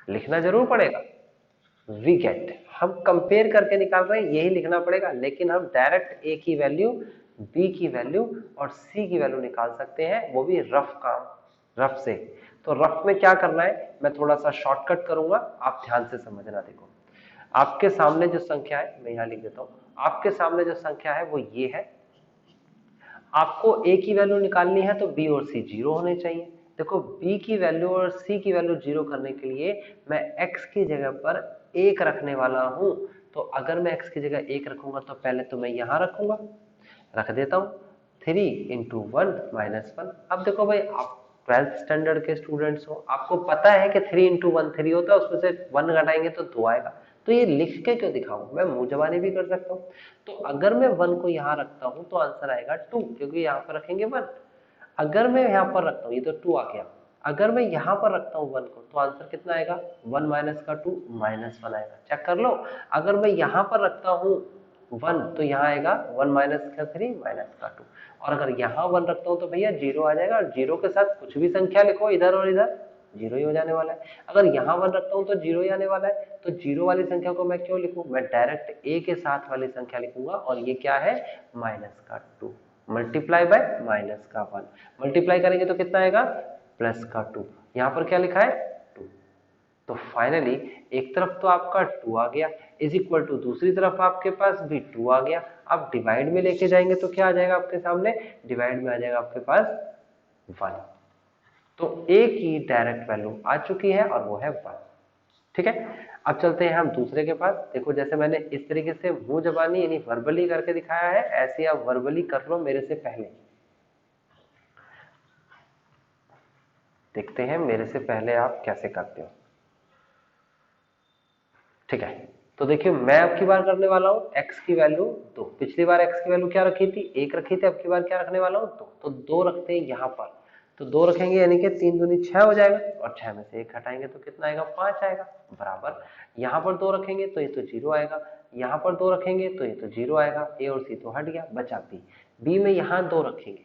लिखना जरूर पड़ेगा, वी गेट, हम कंपेयर करके निकाल रहे हैं यही लिखना पड़ेगा, लेकिन हम डायरेक्ट ए की वैल्यू, बी की वैल्यू और सी की वैल्यू निकाल सकते हैं, वो भी रफ काम, रफ से। तो रफ में क्या करना है मैं थोड़ा सा शॉर्टकट करूंगा, आप ध्यान से समझना। देखो आपके सामने जो संख्या है, मैं यहाँ लिख देता हूँ, आपके सामने जो संख्या है वो ये है। आपको a की वैल्यू निकालनी है तो b और c जीरो होने चाहिए। देखो b की वैल्यू और c की वैल्यू जीरो करने के लिए मैं x की जगह पर 1 रखने वाला हूं। तो अगर मैं x की जगह 1 रखूंगा तो पहले तो मैं यहां रखूंगा, रख देता हूं 3 इंटू 1 माइनस 1। अब देखो भाई, आप 12th स्टैंडर्ड के स्टूडेंट्स हो, आपको पता है कि 3 इंटू 1 3 होता है, उसमें से 1 घटाएंगे तो 2 आएगा। तो ये लिख के क्यों दिखाऊं, मैं मुंह जबानी भी कर सकता हूँ। तो अगर मैं 1 को यहाँ रखता हूँ तो आंसर आएगा 2, क्योंकि यहाँ पर रखेंगे 1। अगर मैं यहाँ पर रखता हूँ, ये तो 2 आ गया, अगर मैं यहाँ पर रखता हूँ 1 को तो आंसर कितना आएगा, 1 माइनस का 2 माइनस 1 आएगा। चेक कर लो, अगर मैं यहाँ पर रखता हूँ 1 तो यहाँ आएगा 1 माइनस का 3 माइनस का 2, और अगर यहाँ 1 रखता हूँ तो भैया 0 आ जाएगा। और 0 के साथ कुछ भी संख्या लिखो इधर और इधर, 0 ही हो जाने वाला है। अगर यहाँ 1 रखता हूँ तो 0 ही आने वाला है। तो 0 वाली संख्या को मैं क्यों लिखूं, मैं डायरेक्ट a के साथ वाली संख्या लिखूंगा, और ये क्या है, माइनस का 2 मल्टीप्लाई बाय माइनस का 1। मल्टीप्लाई करेंगे तो कितना आएगा, प्लस का 2। यहाँ पर क्या लिखा है, 2। तो फाइनली एक तरफ तो आपका 2 आ गया, इज इक्वल टू दूसरी तरफ आपके पास भी 2 आ गया। अब डिवाइड में लेके जाएंगे तो क्या आ जाएगा आपके सामने, डिवाइड में आ जाएगा आपके पास 1। तो a की डायरेक्ट वैल्यू आ चुकी है और वो है 1। ठीक है, अब चलते हैं हम दूसरे के पास। देखो जैसे मैंने इस तरीके से मुंह जबानी यानी वर्बली करके दिखाया है, ऐसे आप वर्बली कर लो मेरे से पहले। देखते हैं मेरे से पहले आप कैसे करते हो। ठीक है, तो देखिए मैं अब की बार करने वाला हूँ x की वैल्यू 2। पिछली बार x की वैल्यू क्या रखी थी, 1 रखी थी, अब की बार क्या रखने वाला हूँ 2। तो 2 रखते हैं यहाँ पर, तो 2 रखेंगे यानी कि 3 दूनी 6 हो जाएगा, और 6 में से 1 हटाएंगे तो कितना आएगा, 5 आएगा। बराबर यहाँ पर 2 रखेंगे तो ये तो 0 आएगा, यहाँ पर 2 रखेंगे तो ये तो 0 आएगा। a और c तो हट गया, बचा b में यहाँ 2 रखेंगे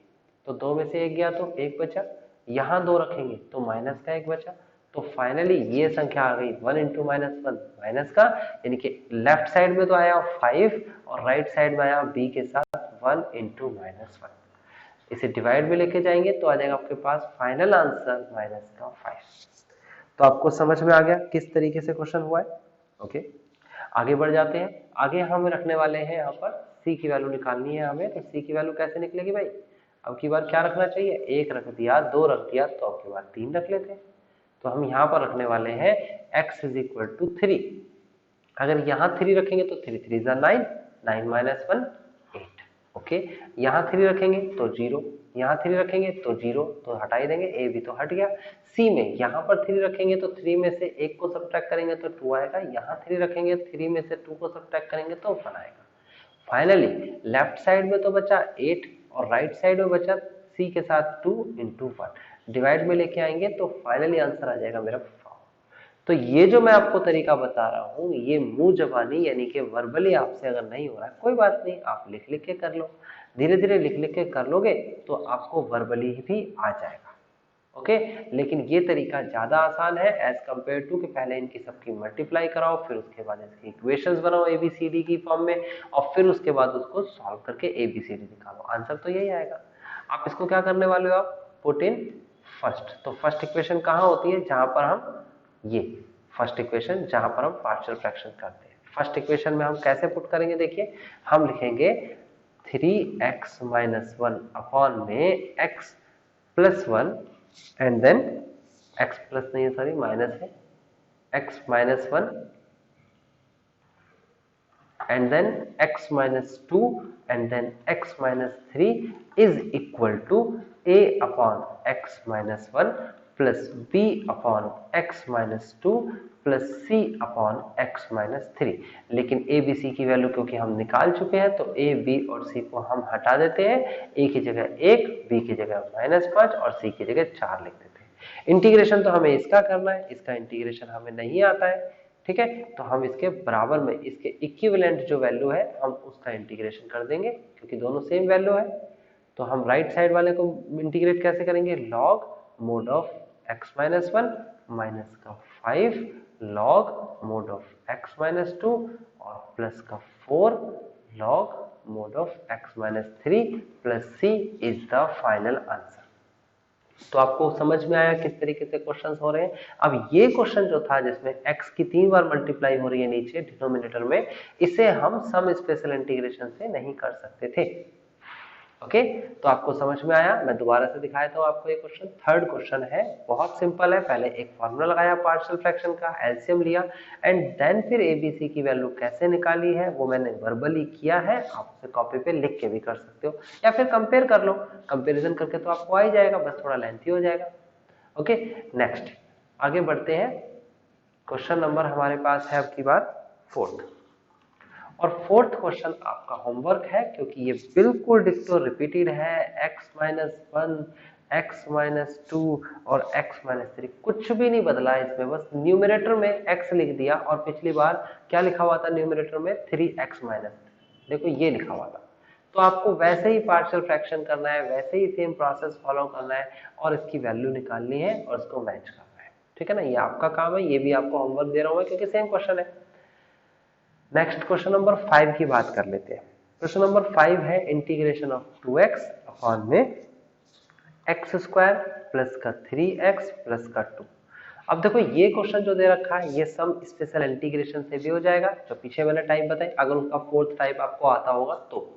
तो 2 में से 1 गया तो 1 बचा, यहाँ 2 रखेंगे तो माइनस का 1 बचा। तो फाइनली ये संख्या आ गई 1 इंटू माइनस 1 माइनस का, यानी कि लेफ्ट साइड में तो आया 5 और राइट साइड में आया b के साथ 1 इंटू माइनस 1। इसे डिवाइड में लेके जाएंगे तो आ जाएगा आपके पास फाइनल आंसर माइनस का 5। तो आपको समझ में आ गया किस तरीके से क्वेश्चन हुआ है। ओके, आगे बढ़ जाते हैं। आगे हम रखने वाले हैं यहाँ पर c की वैल्यू निकालनी है हमें। तो c की वैल्यू कैसे निकलेगी भाई, अब की बार क्या रखना चाहिए, 1 रख दिया, 2 रख दिया, तो अब की बार 3 रख लेते हैं। तो हम यहाँ पर रखने वाले हैं x इज इक्वल टू 3। अगर यहाँ 3 रखेंगे तो 3 3 जा 9, 9 माइनस 1 8। ओके, यहाँ 3 रखेंगे तो 0, यहाँ 3 रखेंगे तो 0, तो हटा ही देंगे, a भी तो हट गया। c में यहाँ पर 3 रखेंगे तो 3 में से 1 को सब्ट्रैक्ट करेंगे तो 2 आएगा, यहाँ 3 रखेंगे 3 में से 2 को सब्ट्रैक्ट करेंगे तो 1 आएगा। फाइनली लेफ्ट साइड में तो बचा 8 और राइट साइड में बचा c के साथ 2 इंटू 1। डिवाइड में लेके आएंगे तो फाइनली आंसर आ जाएगा मेरा 4। तो ये जो मैं आपको तरीका बता रहा हूँ, ये मुंह जबानी यानी कि वर्बली आपसे अगर नहीं हो रहा है कोई बात नहीं, आप लिख लिख के कर लो। धीरे धीरे लिख लिख के कर लोगे तो आपको वर्बली भी आ जाएगा। ओके, लेकिन ये तरीका ज्यादा आसान है एज कम्पेयर टू कि पहले इनकी सबकी मल्टीप्लाई कराओ, फिर उसके बाद इसकी इक्वेशंस बनाओ ABCD की फॉर्म में, और फिर उसके बाद उसको सॉल्व करके ABCD निकालो। आंसर तो यही आएगा। आप इसको क्या करने वाले हो, आप पुट इन फर्स्ट। तो फर्स्ट इक्वेशन कहाँ होती है, जहां पर हम ये फर्स्ट इक्वेशन जहां पर हम पार्शियल फ्रैक्शन करते हैं। फर्स्ट इक्वेशन में हम कैसे पुट करेंगे, देखिए हम लिखेंगे 3x माइनस 1 अपॉन में x plus 1 and then x plus नहीं है, सॉरी माइनस है, x minus 1 and then x minus 2 and then x minus 3 is equal to a upon x minus 1 plus b upon x minus 2 plus c upon x minus 3। लेकिन a b c की value क्योंकि हम निकाल चुके हैं तो a b और c को हम हटा देते हैं, a की जगह 1, b की जगह -5 और c की जगह 4 लिख देते हैं। इंटीग्रेशन तो हमें इसका करना है, इसका इंटीग्रेशन हमें नहीं आता है। ठीक है, तो हम इसके बराबर में इसके इक्विवेलेंट जो वैल्यू है हम उसका इंटीग्रेशन कर देंगे, क्योंकि दोनों सेम वैल्यू है। तो हम राइट साइड वाले को इंटीग्रेट कैसे करेंगे, log mod of x minus 1 minus का 5 log mod of x minus 2 और प्लस का 4 log mod of x minus 3 plus c is the final answer. तो आपको समझ में आया किस तरीके से क्वेश्चंस हो रहे हैं। अब ये क्वेश्चन जो था जिसमें x की 3 बार मल्टीप्लाई हो रही है नीचे डिनोमिनेटर में, इसे हम सम स्पेशल इंटीग्रेशन से नहीं कर सकते थे। ओके, तो आपको समझ में आया। मैं दोबारा से दिखाया था आपको ये क्वेश्चन। थर्ड क्वेश्चन है, बहुत सिंपल है। पहले एक फॉर्मूला लगाया पार्शियल फ्रैक्शन का, एलसीएम लिया एंड देन फिर एबीसी की वैल्यू कैसे निकाली है वो मैंने वर्बली किया है। आप उसे कॉपी पे लिख के भी कर सकते हो या फिर कंपेयर कर लो। कंपेरिजन करके तो आपको आ ही जाएगा, बस थोड़ा लेंथी हो जाएगा। ओके, नेक्स्ट आगे बढ़ते हैं। क्वेश्चन नंबर हमारे पास है अब की बार 4th, और 4th क्वेश्चन आपका होमवर्क है क्योंकि ये बिल्कुल डिक्टो रिपीटेड है। x-1, x-2 और x-3 कुछ भी नहीं बदला है इसमें, बस न्यूमरेटर में x लिख दिया और पिछली बार क्या लिखा हुआ था न्यूमरेटर में 3x-, देखो ये लिखा हुआ था। तो आपको वैसे ही पार्शियल फ्रैक्शन करना है, वैसे ही सेम प्रोसेस फॉलो करना है और इसकी वैल्यू निकालनी है और इसको मैच करना है। ठीक है ना, ये आपका काम है, ये भी आपको होमवर्क दे रहा हूं मैं क्योंकि सेम क्वेश्चन है। नेक्स्ट क्वेश्चन नंबर 5 की बात कर लेते हैं। क्वेश्चन नंबर 5 है इंटीग्रेशन ऑफ 2x अपॉन में x² प्लस का 3x प्लस का 2। अब देखो ये क्वेश्चन जो दे रखा है ये सम स्पेशल इंटीग्रेशन से भी हो जाएगा, जो पीछे मैंने टाइप बताई। अगर उसका 4th टाइप आपको आता होगा तो,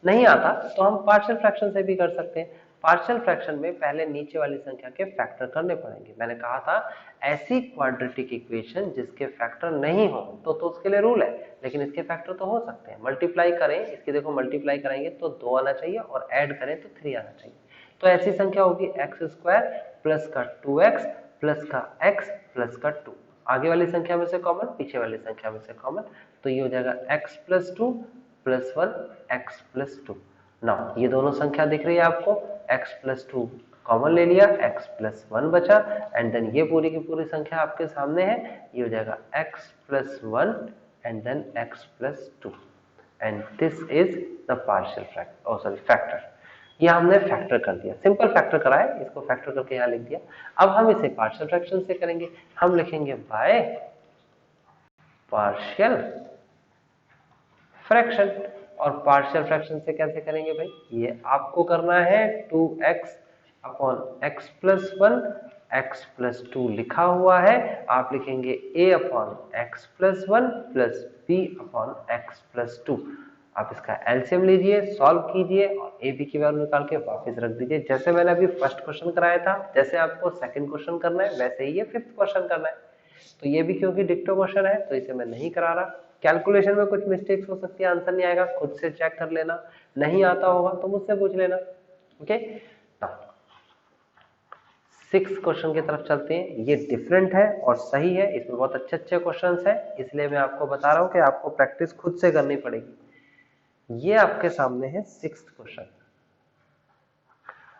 नहीं आता तो हम पार्शियल फ्रैक्शन से भी कर सकते हैं। पार्शियल फ्रैक्शन में पहले नीचे वाली संख्या के फैक्टर करने पड़ेंगे। मैंने कहा था ऐसी क्वाड्रेटिक इक्वेशन जिसके फैक्टर नहीं हो तो उसके लिए रूल है, लेकिन इसके फैक्टर तो हो सकते हैं। मल्टीप्लाई करें इसकी, देखो मल्टीप्लाई करेंगे तो 2 आना चाहिए और ऐड करें तो 3 आना चाहिए। तो ऐसी संख्या होगी x² प्लस का 2x प्लस का x प्लस का 2। आगे वाली संख्या में से कॉमन, पीछे वाली संख्या में से कॉमन, तो ये हो जाएगा x plus 2 plus 1 x plus 2। ना ये दोनों संख्या दिख रही है आपको, x प्लस 2 कॉमन ले लिया, x प्लस 1 बचा एंड देन ये पूरी की पूरी संख्या आपके सामने है। ये हो जाएगा x plus 1 and then x plus 2 and this is the partial factor. ये हमने फैक्टर कर दिया, सिंपल फैक्टर करा है, इसको फैक्टर करके यहाँ लिख दिया। अब हम इसे पार्शियल फ्रैक्शन से करेंगे। हम लिखेंगे बाय पार्शियल फ्रैक्शन। और पार्शियल फ्रैक्शन से कैसे करेंगे भाई, ये आपको करना है 2x upon x plus 1 x plus 2 लिखा हुआ है, आप लिखेंगे a upon x plus 1 plus b upon x plus 2। आप इसका एलसीएम लीजिए, सॉल्व कीजिए और ए बी की वैल्यू निकाल के वापस रख दीजिए। जैसे मैंने अभी फर्स्ट क्वेश्चन कराया था, जैसे आपको सेकंड क्वेश्चन करना है वैसे ही ये 5th क्वेश्चन करना है। तो ये भी क्योंकि डिक्टो क्वेश्चन है तो इसे मैं नहीं करा रहा। कैलकुलेशन में कुछ मिस्टेक्स हो सकती है, आंसर नहीं आएगा, खुद से चेक कर लेना। नहीं आता होगा तो मुझसे पूछ लेना। ओके, 6th क्वेश्चन की तरफ चलते हैं। ये डिफरेंट है और सही है, इसमें बहुत अच्छे अच्छे क्वेश्चंस हैं, इसलिए मैं आपको बता रहा हूँ कि आपको प्रैक्टिस खुद से करनी पड़ेगी। ये आपके सामने है 6th क्वेश्चन।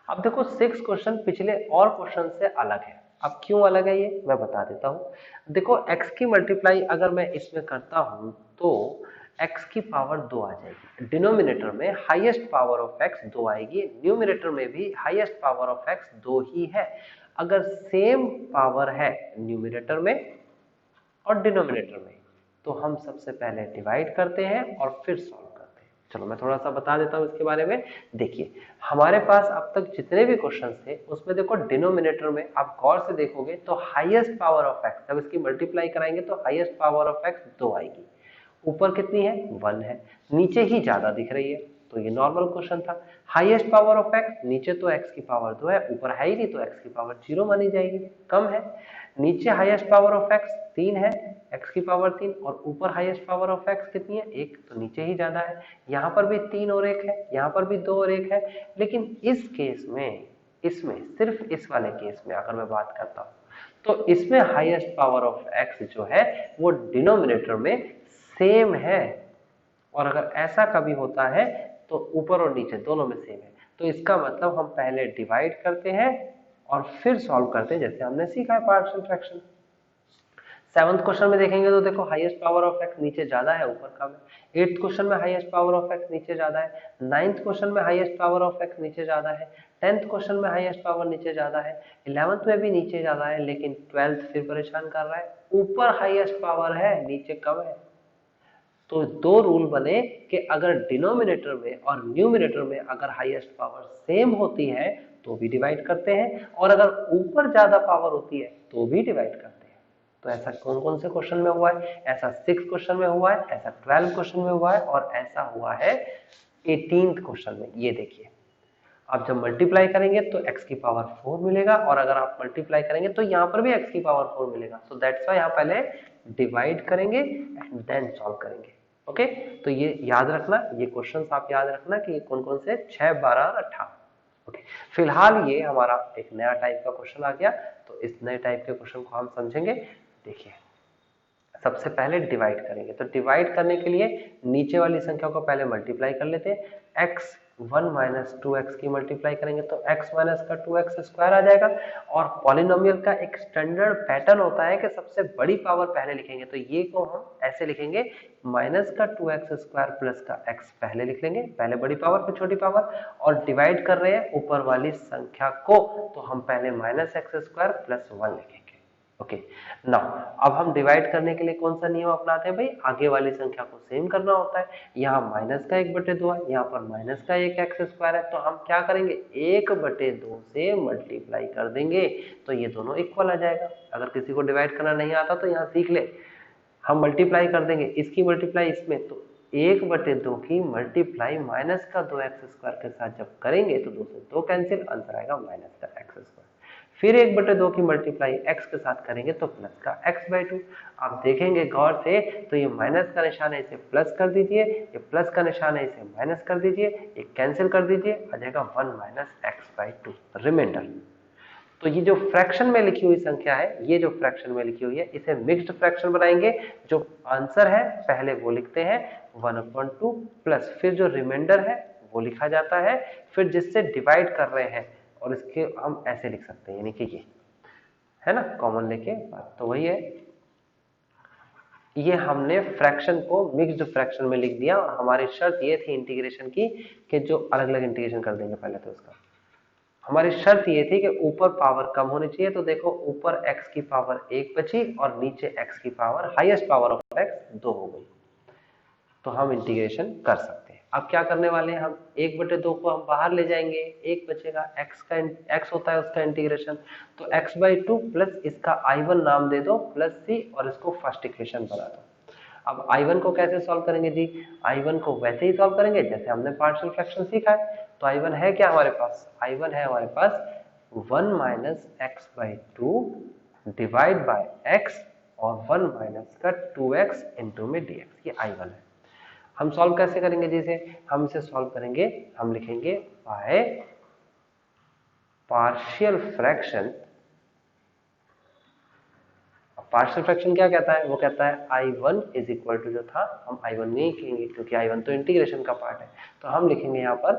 अब देखो 6th क्वेश्चन पिछले और क्वेश्चन से अलग है। अब क्यों अलग है ये मैं बता देता हूं। देखो x की मल्टीप्लाई अगर मैं इसमें करता हूं तो x की पावर 2 आ जाएगी। डिनोमिनेटर में हाईएस्ट पावर ऑफ x 2 आएगी, न्यूमरेटर में भी हाईएस्ट पावर ऑफ x 2 ही है। अगर सेम पावर है न्यूमरेटर में और डिनोमिनेटर में तो हम सबसे पहले डिवाइड करते हैं और फिर सॉल्व करते हैं। चलो मैं थोड़ा सा बता देता हूं इसके बारे में। देखिए हमारे पास अब तक जितने भी क्वेश्चंस थे उसमें देखो डिनोमिनेटर में आप गौर से देखोगे तो हाईएस्ट पावर ऑफ x, जब इसकी मल्टीप्लाई कराएंगे तो हाईएस्ट पावर ऑफ x 2 आएगी। ऊपर कितनी है 1 है, नीचे ही ज्यादा दिख रही है तो ये नॉर्मल क्वेश्चन था। हाईएस्ट पावर ऑफ x, नीचे तो x की पावर 2 है, ऊपर है ही नहीं तो x की पावर 0 मानी जाएगी, कम है। नीचे हाईएस्ट पावर ऑफ x 3 है, x की पावर 3, और ऊपर हाईएस्ट पावर ऑफ x कितनी है 1, तो नीचे ही ज्यादा है। यहाँ पर भी 3 और 1 है, यहाँ पर भी 2 और 1 है। लेकिन इस केस में, इसमें सिर्फ इस वाले केस में अगर मैं बात करता हूँ तो इसमें हाईएस्ट पावर ऑफ x जो है वो डिनोमिनेटर में सेम है। और अगर ऐसा कभी होता है तो ऊपर और नीचे दोनों में सेम है, तो इसका मतलब हम पहले डिवाइड करते हैं और फिर सॉल्व करते हैं, जैसे हमने सीखा है पार्शियल फ्रैक्शन। 7th क्वेश्चन में देखेंगे तो देखो हाईएस्ट पावर ऑफ x नीचे ज्यादा है, ऊपर कम है। 8th क्वेश्चन में हाईएस्ट पावर ऑफ x नीचे ज्यादा है। 9th क्वेश्चन में हाईएस्ट पावर ऑफ x नीचे ज्यादा है। 10th क्वेश्चन में हाईएस्ट पावर नीचे ज्यादा है। 11th में भी नीचे ज्यादा है, लेकिन 12th फिर परेशान कर रहा है, ऊपर हाईएस्ट पावर है नीचे कम है। तो दो रूल बने कि अगर डिनोमिनेटर में और न्यूमिनेटर में अगर हाईएस्ट पावर सेम होती है तो भी डिवाइड करते हैं, और अगर ऊपर ज्यादा पावर होती है तो भी डिवाइड करते हैं। तो ऐसा कौन कौन से क्वेश्चन में हुआ है? ऐसा 6 क्वेश्चन में हुआ है, ऐसा 12 क्वेश्चन में हुआ है, और ऐसा हुआ है 18th क्वेश्चन में। ये देखिए, आप जब मल्टीप्लाई करेंगे तो x की पावर 4 मिलेगा, और अगर आप मल्टीप्लाई करेंगे तो यहाँ पर भी x की पावर 4 मिलेगा। सो दैट्स वाई यहाँ पहले डिवाइड करेंगे एंड देन सॉल्व करेंगे। ओके, तो ये याद रखना, ये क्वेश्चंस आप याद रखना कि ये कौन कौन से 6, 12 और 18। ओके, फिलहाल ये हमारा एक नया टाइप का क्वेश्चन आ गया, तो इस नए टाइप के क्वेश्चन को हम समझेंगे। देखिए, सबसे पहले डिवाइड करेंगे, तो डिवाइड करने के लिए नीचे वाली संख्या को पहले मल्टीप्लाई कर लेते हैं। x1 माइनस 2x की मल्टीप्लाई करेंगे तो x माइनस का 2x स्क्वायर आ जाएगा। और पॉलिनोमियल का एक स्टैंडर्ड पैटर्न होता है कि सबसे बड़ी पावर पहले लिखेंगे, तो ये को हम ऐसे लिखेंगे, माइनस का 2x स्क्वायर प्लस का x पहले लिख लेंगे, पहले बड़ी पावर फिर छोटी पावर, और डिवाइड कर रहे हैं ऊपर वाली संख्या को, तो हम पहले माइनस एक्स स्क्वायर प्लस 1 लिखेंगे। ओके, नाउ अब हम डिवाइड करने के लिए कौन सा नियम अपनाते हैं भाई? आगे वाली संख्या को सेम करना होता है। यहाँ माइनस का 1/2 है, यहाँ पर माइनस का 1x स्क्वायर है, तो हम क्या करेंगे? 1/2 से मल्टीप्लाई कर देंगे, तो ये दोनों इक्वल आ जाएगा। अगर किसी को डिवाइड करना नहीं आता तो यहाँ सीख ले, हम मल्टीप्लाई कर देंगे, इसकी मल्टीप्लाई इसमें, तो 1/2 की मल्टीप्लाई माइनस का 2x स्क्वायर के साथ जब करेंगे तो 2 से 2 कैंसिल, आंसर आएगा माइनस का x स्क्वायर। फिर 1/2 की मल्टीप्लाई x के साथ करेंगे तो प्लस का x/2। आप देखेंगे गौर से, तो ये माइनस का निशान है, इसे प्लस कर दीजिए, ये प्लस का निशान है, इसे माइनस कर दीजिए, ये कैंसिल कर दीजिए, आ जाएगा 1 माइनस x/2 रिमाइंडर। तो ये जो फ्रैक्शन में लिखी हुई संख्या है, ये जो फ्रैक्शन में लिखी हुई है, इसे मिक्स्ड फ्रैक्शन बनाएंगे। जो आंसर है पहले वो लिखते हैं 1/2 प्लस फिर जो रिमाइंडर है वो लिखा जाता है, फिर जिससे डिवाइड कर रहे हैं, और इसके हम ऐसे लिख सकते हैं, यानी कि ये है ना, कॉमन लेके बात तो वही है। ये हमने फ्रैक्शन को मिक्स्ड फ्रैक्शन में लिख दिया, और हमारी शर्त ये थी इंटीग्रेशन की कि जो अलग अलग इंटीग्रेशन कर देंगे पहले, तो इसका हमारी शर्त ये थी कि ऊपर पावर कम होनी चाहिए। तो देखो, ऊपर x की पावर 1 बची और नीचे x की power, highest power of x 2 हो गई, तो हम इंटीग्रेशन कर सकते हैं। अब क्या करने वाले हैं, हम 1/2 को हम बाहर ले जाएंगे, 1 बचेगा, x होता है उसका इंटीग्रेशन, तो x/2 प्लस इसका I1 नाम दे दो प्लस c, और इसको फर्स्ट इक्वेशन बना दो। अब I1 को कैसे सॉल्व करेंगे जी? I1 को वैसे ही सॉल्व करेंगे जैसे हमने पार्शियल फ्रैक्शन सीखा है। तो I1 है क्या हमारे पास? I1 है हमारे पास 1 minus x/2 divide by x, और 1 माइनस का 2x इंटू में dx, ये I1 है। हम सॉल्व कैसे करेंगे जी? हम इसे सॉल्व करेंगे, हम लिखेंगे by partial fraction. Partial fraction क्या कहता है? वो कहता है I1 इज इक्वल टू, जो था हम I1 नहीं लिखेंगे क्योंकि I1 तो इंटीग्रेशन का पार्ट है, तो हम लिखेंगे यहाँ पर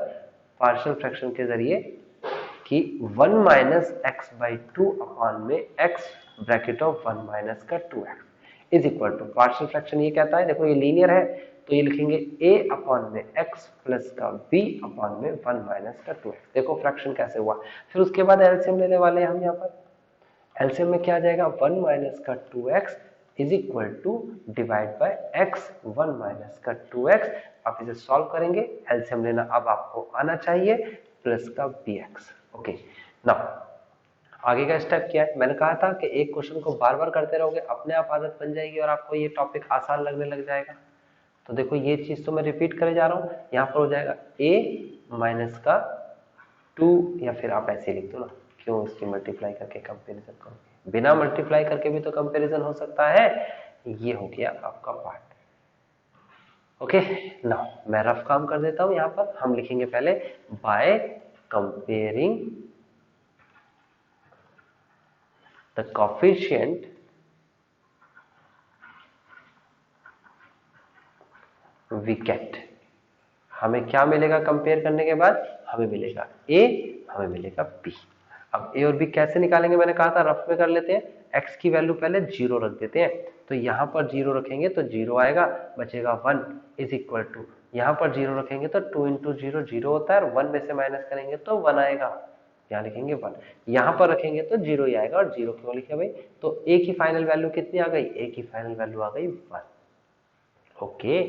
पार्शियल फ्रैक्शन के जरिए कि 1 माइनस x/2 अपॉन में x ब्रैकेट ऑफ 1 माइनस का 2x is equal to, partial fraction ये कहता है, देखो ये लीनियर है, तो ये लिखेंगे a अपॉन में x प्लस का b अपॉन में 1 माइनस का 2x। देखो फ्रैक्शन कैसे हुआ। फिर उसके बाद एलसीएम लेने वाले हैं हम यहाँ पर। एलसीएम में क्या आ जाएगा? 1 माइनस का 2x is equal to divide by x 1 minus का 2x। आप इसे सॉल्व करेंगे, एलसीएम लेना अब आपको आना चाहिए, प्लस का bx। ओके, नाउ आगे का स्टेप क्या है? मैंने कहा था कि एक क्वेश्चन को बार बार करते रहोगे, अपने आप आदत बन जाएगी और आपको ये टॉपिक आसान लगने लग जाएगा। तो देखो, ये चीज तो मैं रिपीट करे जा रहा हूँ, यहाँ पर हो जाएगा a माइनस का 2, या फिर आप ऐसे लिख दो ना, क्यों इसकी मल्टीप्लाई करके कंपैरिजन करोगे? बिना मल्टीप्लाई करके भी तो कंपैरिजन हो सकता है। ये हो गया आपका पार्ट। ओके, नाउ मैं रफ काम कर देता हूं। यहां पर हम लिखेंगे पहले by comparing the coefficient we get. हमें क्या मिलेगा कंपेयर करने के बाद? हमें मिलेगा a, हमें मिलेगा b। अब a और b कैसे निकालेंगे? मैंने कहा था रफ में कर लेते हैं। x की वैल्यू पहले 0 रख देते हैं, तो यहाँ पर 0 रखेंगे तो 0 आएगा, बचेगा 1 इज इक्वल टू, यहाँ पर 0 रखेंगे तो 2 इंटू 0 0 होता है, और 1 में से माइनस करेंगे तो 1 आएगा, यहाँ लिखेंगे 1। यहाँ पर रखेंगे तो 0 ही आएगा, और 0 क्यों लिखे भाई? तो a की फाइनल वैल्यू कितनी आ गई? a की फाइनल वैल्यू आ गई 1। ओके,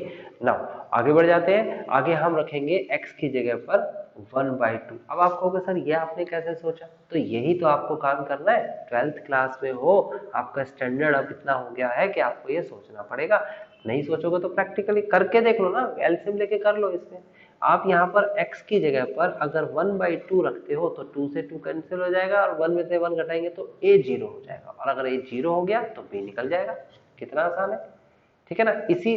नाउ आगे बढ़ जाते हैं। आगे हम रखेंगे x की जगह पर 1/2। अब आप कहोगे सर ये आपने कैसे सोचा, तो यही तो आपको काम करना है। 12th क्लास में हो, आपका स्टैंडर्ड अब इतना हो गया है कि आपको ये सोचना पड़ेगा। नहीं सोचोगे तो प्रैक्टिकली करके देख लो ना, एलसीएम लेके कर लो। इसमें आप यहाँ पर x की जगह पर अगर 1/2 रखते हो तो 2 से 2 कैंसिल हो जाएगा और 1 में से 1 घटाएंगे तो a 0 हो जाएगा, और अगर a 0 हो गया तो b निकल जाएगा। कितना आसान है, ठीक है ना। इसी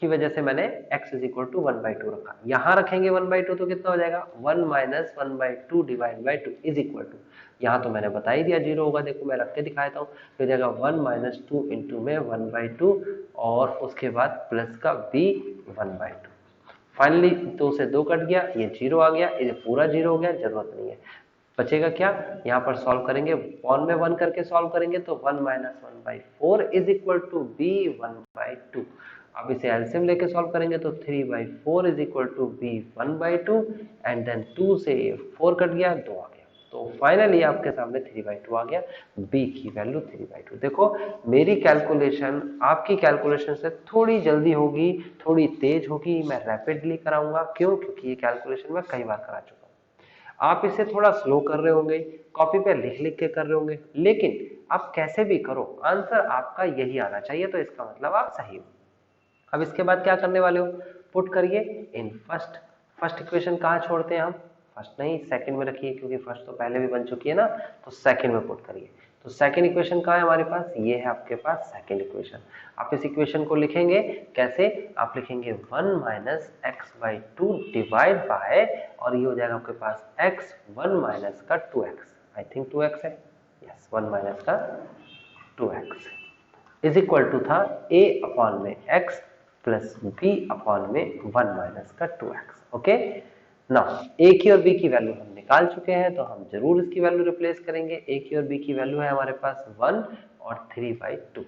की वजह से मैंने x इज इक्वल टू 1/2 रखा। यहां रखेंगे 1/2 तो कितना हो जाएगा, 1 minus 1/2 divide by 2 is equal to, यहाँ तो मैंने बता ही दिया 0 होगा। देखो मैं रख के दिखाता हूँ, तो हो जाएगा 1 माइनस 2 इंटू में 1/2 और उसके बाद प्लस का b 1/2। फाइनली 2 से 2 कट गया, ये 0 आ गया, ये पूरा 0 हो गया, जरूरत नहीं है। बचेगा क्या, यहाँ पर सॉल्व करेंगे, 1 में 1 करके सॉल्व करेंगे तो 1 minus 1/4 is equal to b 1/2। अब इसे एलसीएम लेके सॉल्व करेंगे तो 3/4 is equal to b 1/2 and then 2 से 4 कट गया, 2 आ गया। तो फाइनली आपके सामने 3/2 आ गया, b की वैल्यू 3/2। देखो मेरी कैलकुलेशन आपकी कैलकुलेशन से थोड़ी जल्दी होगी, थोड़ी तेज होगी, मैं रैपिडली कराऊंगा। क्यों, क्योंकि ये कैलकुलेशन मैं कई बार करा चुका हूँ। आप इसे थोड़ा स्लो कर रहे होंगे, कॉपी पे लिख लिख के कर रहे होंगे, लेकिन आप कैसे भी करो आंसर आपका यही आना चाहिए, तो इसका मतलब आप सही हो। अब इसके बाद क्या करने वाले हो, पुट करिए इन फर्स्ट। फर्स्ट इक्वेशन कहाँ छोड़ते हैं हम, फर्स्ट नहीं सेकंड में रखिए, क्योंकि फर्स्ट तो पहले भी बन चुकी है ना, तो सेकंड में पुट करिए। तो सेकंड इक्वेशन कहाँ है हमारे पास, ये है आपके पास सेकंड इक्वेशन। आप इस इक्वेशन को लिखेंगे कैसे, आप लिखेंगे 1 माइनस x/2 डिवाइड बाय, और ये हो जाएगा आपके पास x 1 माइनस का 2x, आई थिंक 2x है, यस 1 माइनस का 2x इज इक्वल टू था a अपॉन में x प्लस b अपॉन में 1 माइनस का 2x। ओके, नाउ a की और b की वैल्यू हम निकाल चुके हैं, तो हम जरूर इसकी वैल्यू रिप्लेस करेंगे। a की और b की वैल्यू है हमारे पास 1 और 3/2।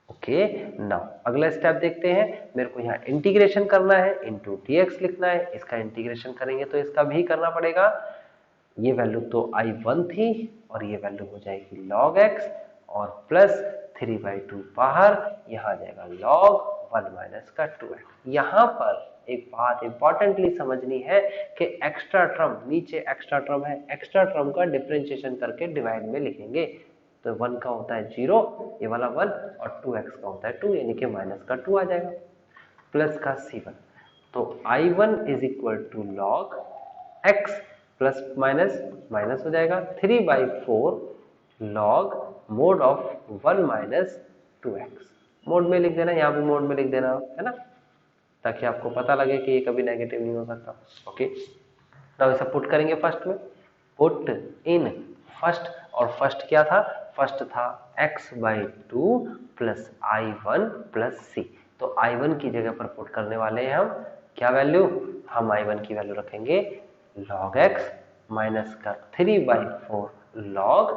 ओके, नाउ अगला स्टेप देखते हैं। मेरे को यहाँ इंटीग्रेशन करना है, इंटू dx लिखना है। इसका इंटीग्रेशन करेंगे तो इसका भी करना पड़ेगा। ये वैल्यू तो I1 थी और ये वैल्यू हो जाएगी log x और प्लस 3/2 बाहर, यहाँ आ जाएगा log 1 माइनस का 2x। यहाँ पर एक बात इंपॉर्टेंटली समझनी है कि एक्स्ट्रा टर्म, नीचे एक्स्ट्रा टर्म है, एक्स्ट्रा टर्म का डिफरेंशिएशन करके डिवाइड में लिखेंगे। तो 1 का होता है 0, ये वाला 1, और 2x का होता है 2, यानी कि माइनस का 2 आ जाएगा, प्लस का C1। तो I1 is equal to log x plus minus minus हो जाएगा 3/4 log mod of 1 minus 2x। Mod में लिख देना, यहाँ भी मोड में लिख देना है ना, ताकि आपको पता लगे कि ये कभी नेगेटिव नहीं हो सकता। ओके, तो इसे पुट करेंगे फर्स्ट में, पुट इन फर्स्ट, और फर्स्ट क्या था, फर्स्ट था x/2 plus I1 plus c। तो I1 की जगह पर पुट करने वाले हैं हम क्या वैल्यू, हम I1 की वैल्यू रखेंगे log x माइनस का 3/4 log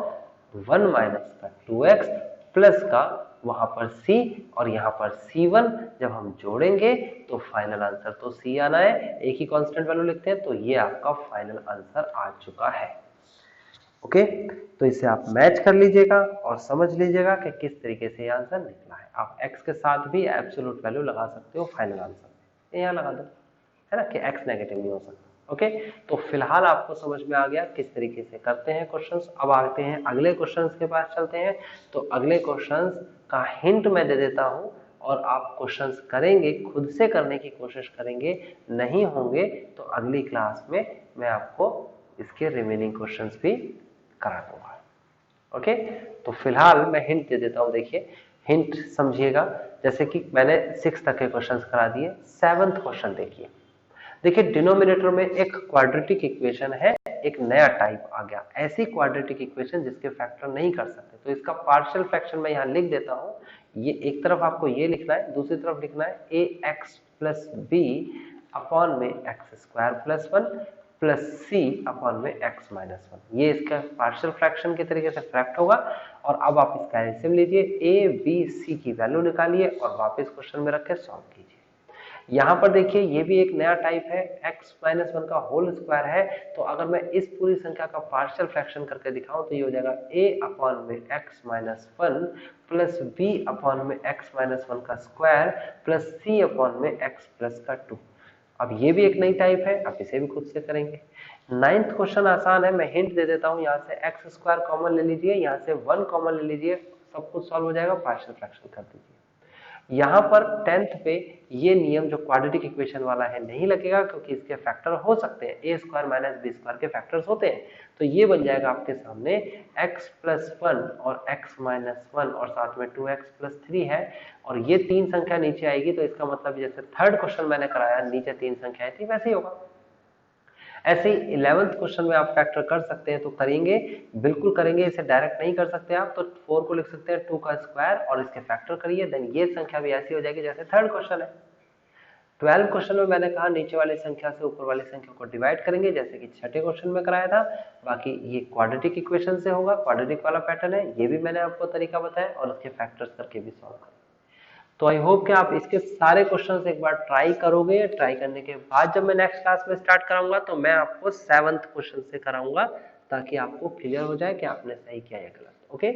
1 माइनस का 2x प्लस का वहां पर c और यहाँ पर c1। जब हम जोड़ेंगे तो फाइनल आंसर तो c आना है, एक ही कांस्टेंट वैल्यू लिखते हैं, तो ये आपका फाइनल आंसर आ चुका है। ओके, तो इसे आप मैच कर लीजिएगा और समझ लीजिएगा कि किस तरीके से ये आंसर निकला है। आप x के साथ भी एब्सोल्यूट वैल्यू लगा सकते हो फाइनल आंसर में, यहाँ लगा दो, है ना, कि x नेगेटिव नहीं हो सकता। ओके, तो फिलहाल आपको समझ में आ गया किस तरीके से करते हैं क्वेश्चंस। अब आते हैं अगले क्वेश्चंस के पास चलते हैं। तो अगले क्वेश्चंस का हिंट मैं दे देता हूं और आप क्वेश्चंस करेंगे, खुद से करने की कोशिश करेंगे, नहीं होंगे तो अगली क्लास में मैं आपको इसके रिमेनिंग क्वेश्चंस भी करा दूंगा। ओके, तो फिलहाल मैं हिंट दे देता हूं। देखिए हिंट समझिएगा, जैसे कि मैंने 6 तक के क्वेश्चंस करा दिए, 7th क्वेश्चन देखिए। देखिए डिनोमिनेटर में एक क्वाड्रेटिक इक्वेशन है, एक नया टाइप आ गया, ऐसी क्वाड्रेटिक इक्वेशन जिसके फैक्टर नहीं कर सकते। तो इसका पार्शियल फ्रैक्शन मैं यहाँ लिख देता हूँ। ये एक तरफ आपको ये लिखना है, दूसरी तरफ लिखना है ax प्लस b अपॉन में x² plus 1 plus c upon में x माइनस 1। ये इसका पार्शियल फ्रैक्शन के तरीके से फ्रैक्ट होगा। और अब आप इसका एलसीएम लीजिए, a b c की वैल्यू निकालिए और वापस क्वेश्चन में रख के सॉल्व कीजिए। यहाँ पर देखिए ये भी एक नया टाइप है, x माइनस वन का होल स्क्वायर है, तो अगर मैं इस पूरी संख्या का पार्शियल फ्रैक्शन करके दिखाऊं तो ये हो जाएगा a अपॉन में x minus one plus b upon में x माइनस वन का स्क्वायर प्लस c अपॉन में x प्लस का 2। अब ये भी एक नई टाइप है, आप इसे भी खुद से करेंगे। 9th क्वेश्चन आसान है, मैं हिंट दे देता हूँ, यहाँ से एक्स स्क्वायर कॉमन ले लीजिए, यहाँ से 1 कॉमन ले लीजिए, सब कुछ सॉल्व हो जाएगा, पार्शियल फ्रैक्शन कर दीजिए। यहाँ पर 10th पे ये नियम जो क्वाड्रेटिक इक्वेशन वाला है नहीं लगेगा, क्योंकि इसके फैक्टर हो सकते हैं, ए स्क्वायर माइनस बी स्क्वायर के फैक्टर्स होते हैं। तो ये बन जाएगा आपके सामने x प्लस वन और x माइनस वन और साथ में 2x प्लस थ्री है, और ये तीन संख्या नीचे आएगी, तो इसका मतलब जैसे थर्ड क्वेश्चन मैंने कराया नीचे तीन संख्याएं थी वैसे ही होगा। ऐसे ही 11th क्वेश्चन में आप फैक्टर कर सकते हैं, तो करेंगे, बिल्कुल करेंगे, इसे डायरेक्ट नहीं कर सकते आप, तो 4 को लिख सकते हैं 2 का स्क्वायर और इसके फैक्टर करिए, देन ये संख्या भी ऐसी हो जाएगी जैसे थर्ड क्वेश्चन है। 12 क्वेश्चन में मैंने कहा नीचे वाली संख्या से ऊपर वाली संख्या को डिवाइड करेंगे, जैसे कि छठे क्वेश्चन में कराया था। बाकी ये क्वाड्रेटिक इक्वेशन से होगा, क्वाड्रेटिक वाला पैटर्न है, ये भी मैंने आपको तरीका बताया, और उसके फैक्टर्स करके भी सॉल्व करेंगे। तो आई होप कि आप इसके सारे क्वेश्चंस एक बार ट्राई करोगे। ट्राई करने के बाद जब मैं नेक्स्ट क्लास में स्टार्ट कराऊंगा तो मैं आपको 7th क्वेश्चन से कराऊंगा, ताकि आपको क्लियर हो जाए कि आपने सही किया या गलत। ओके।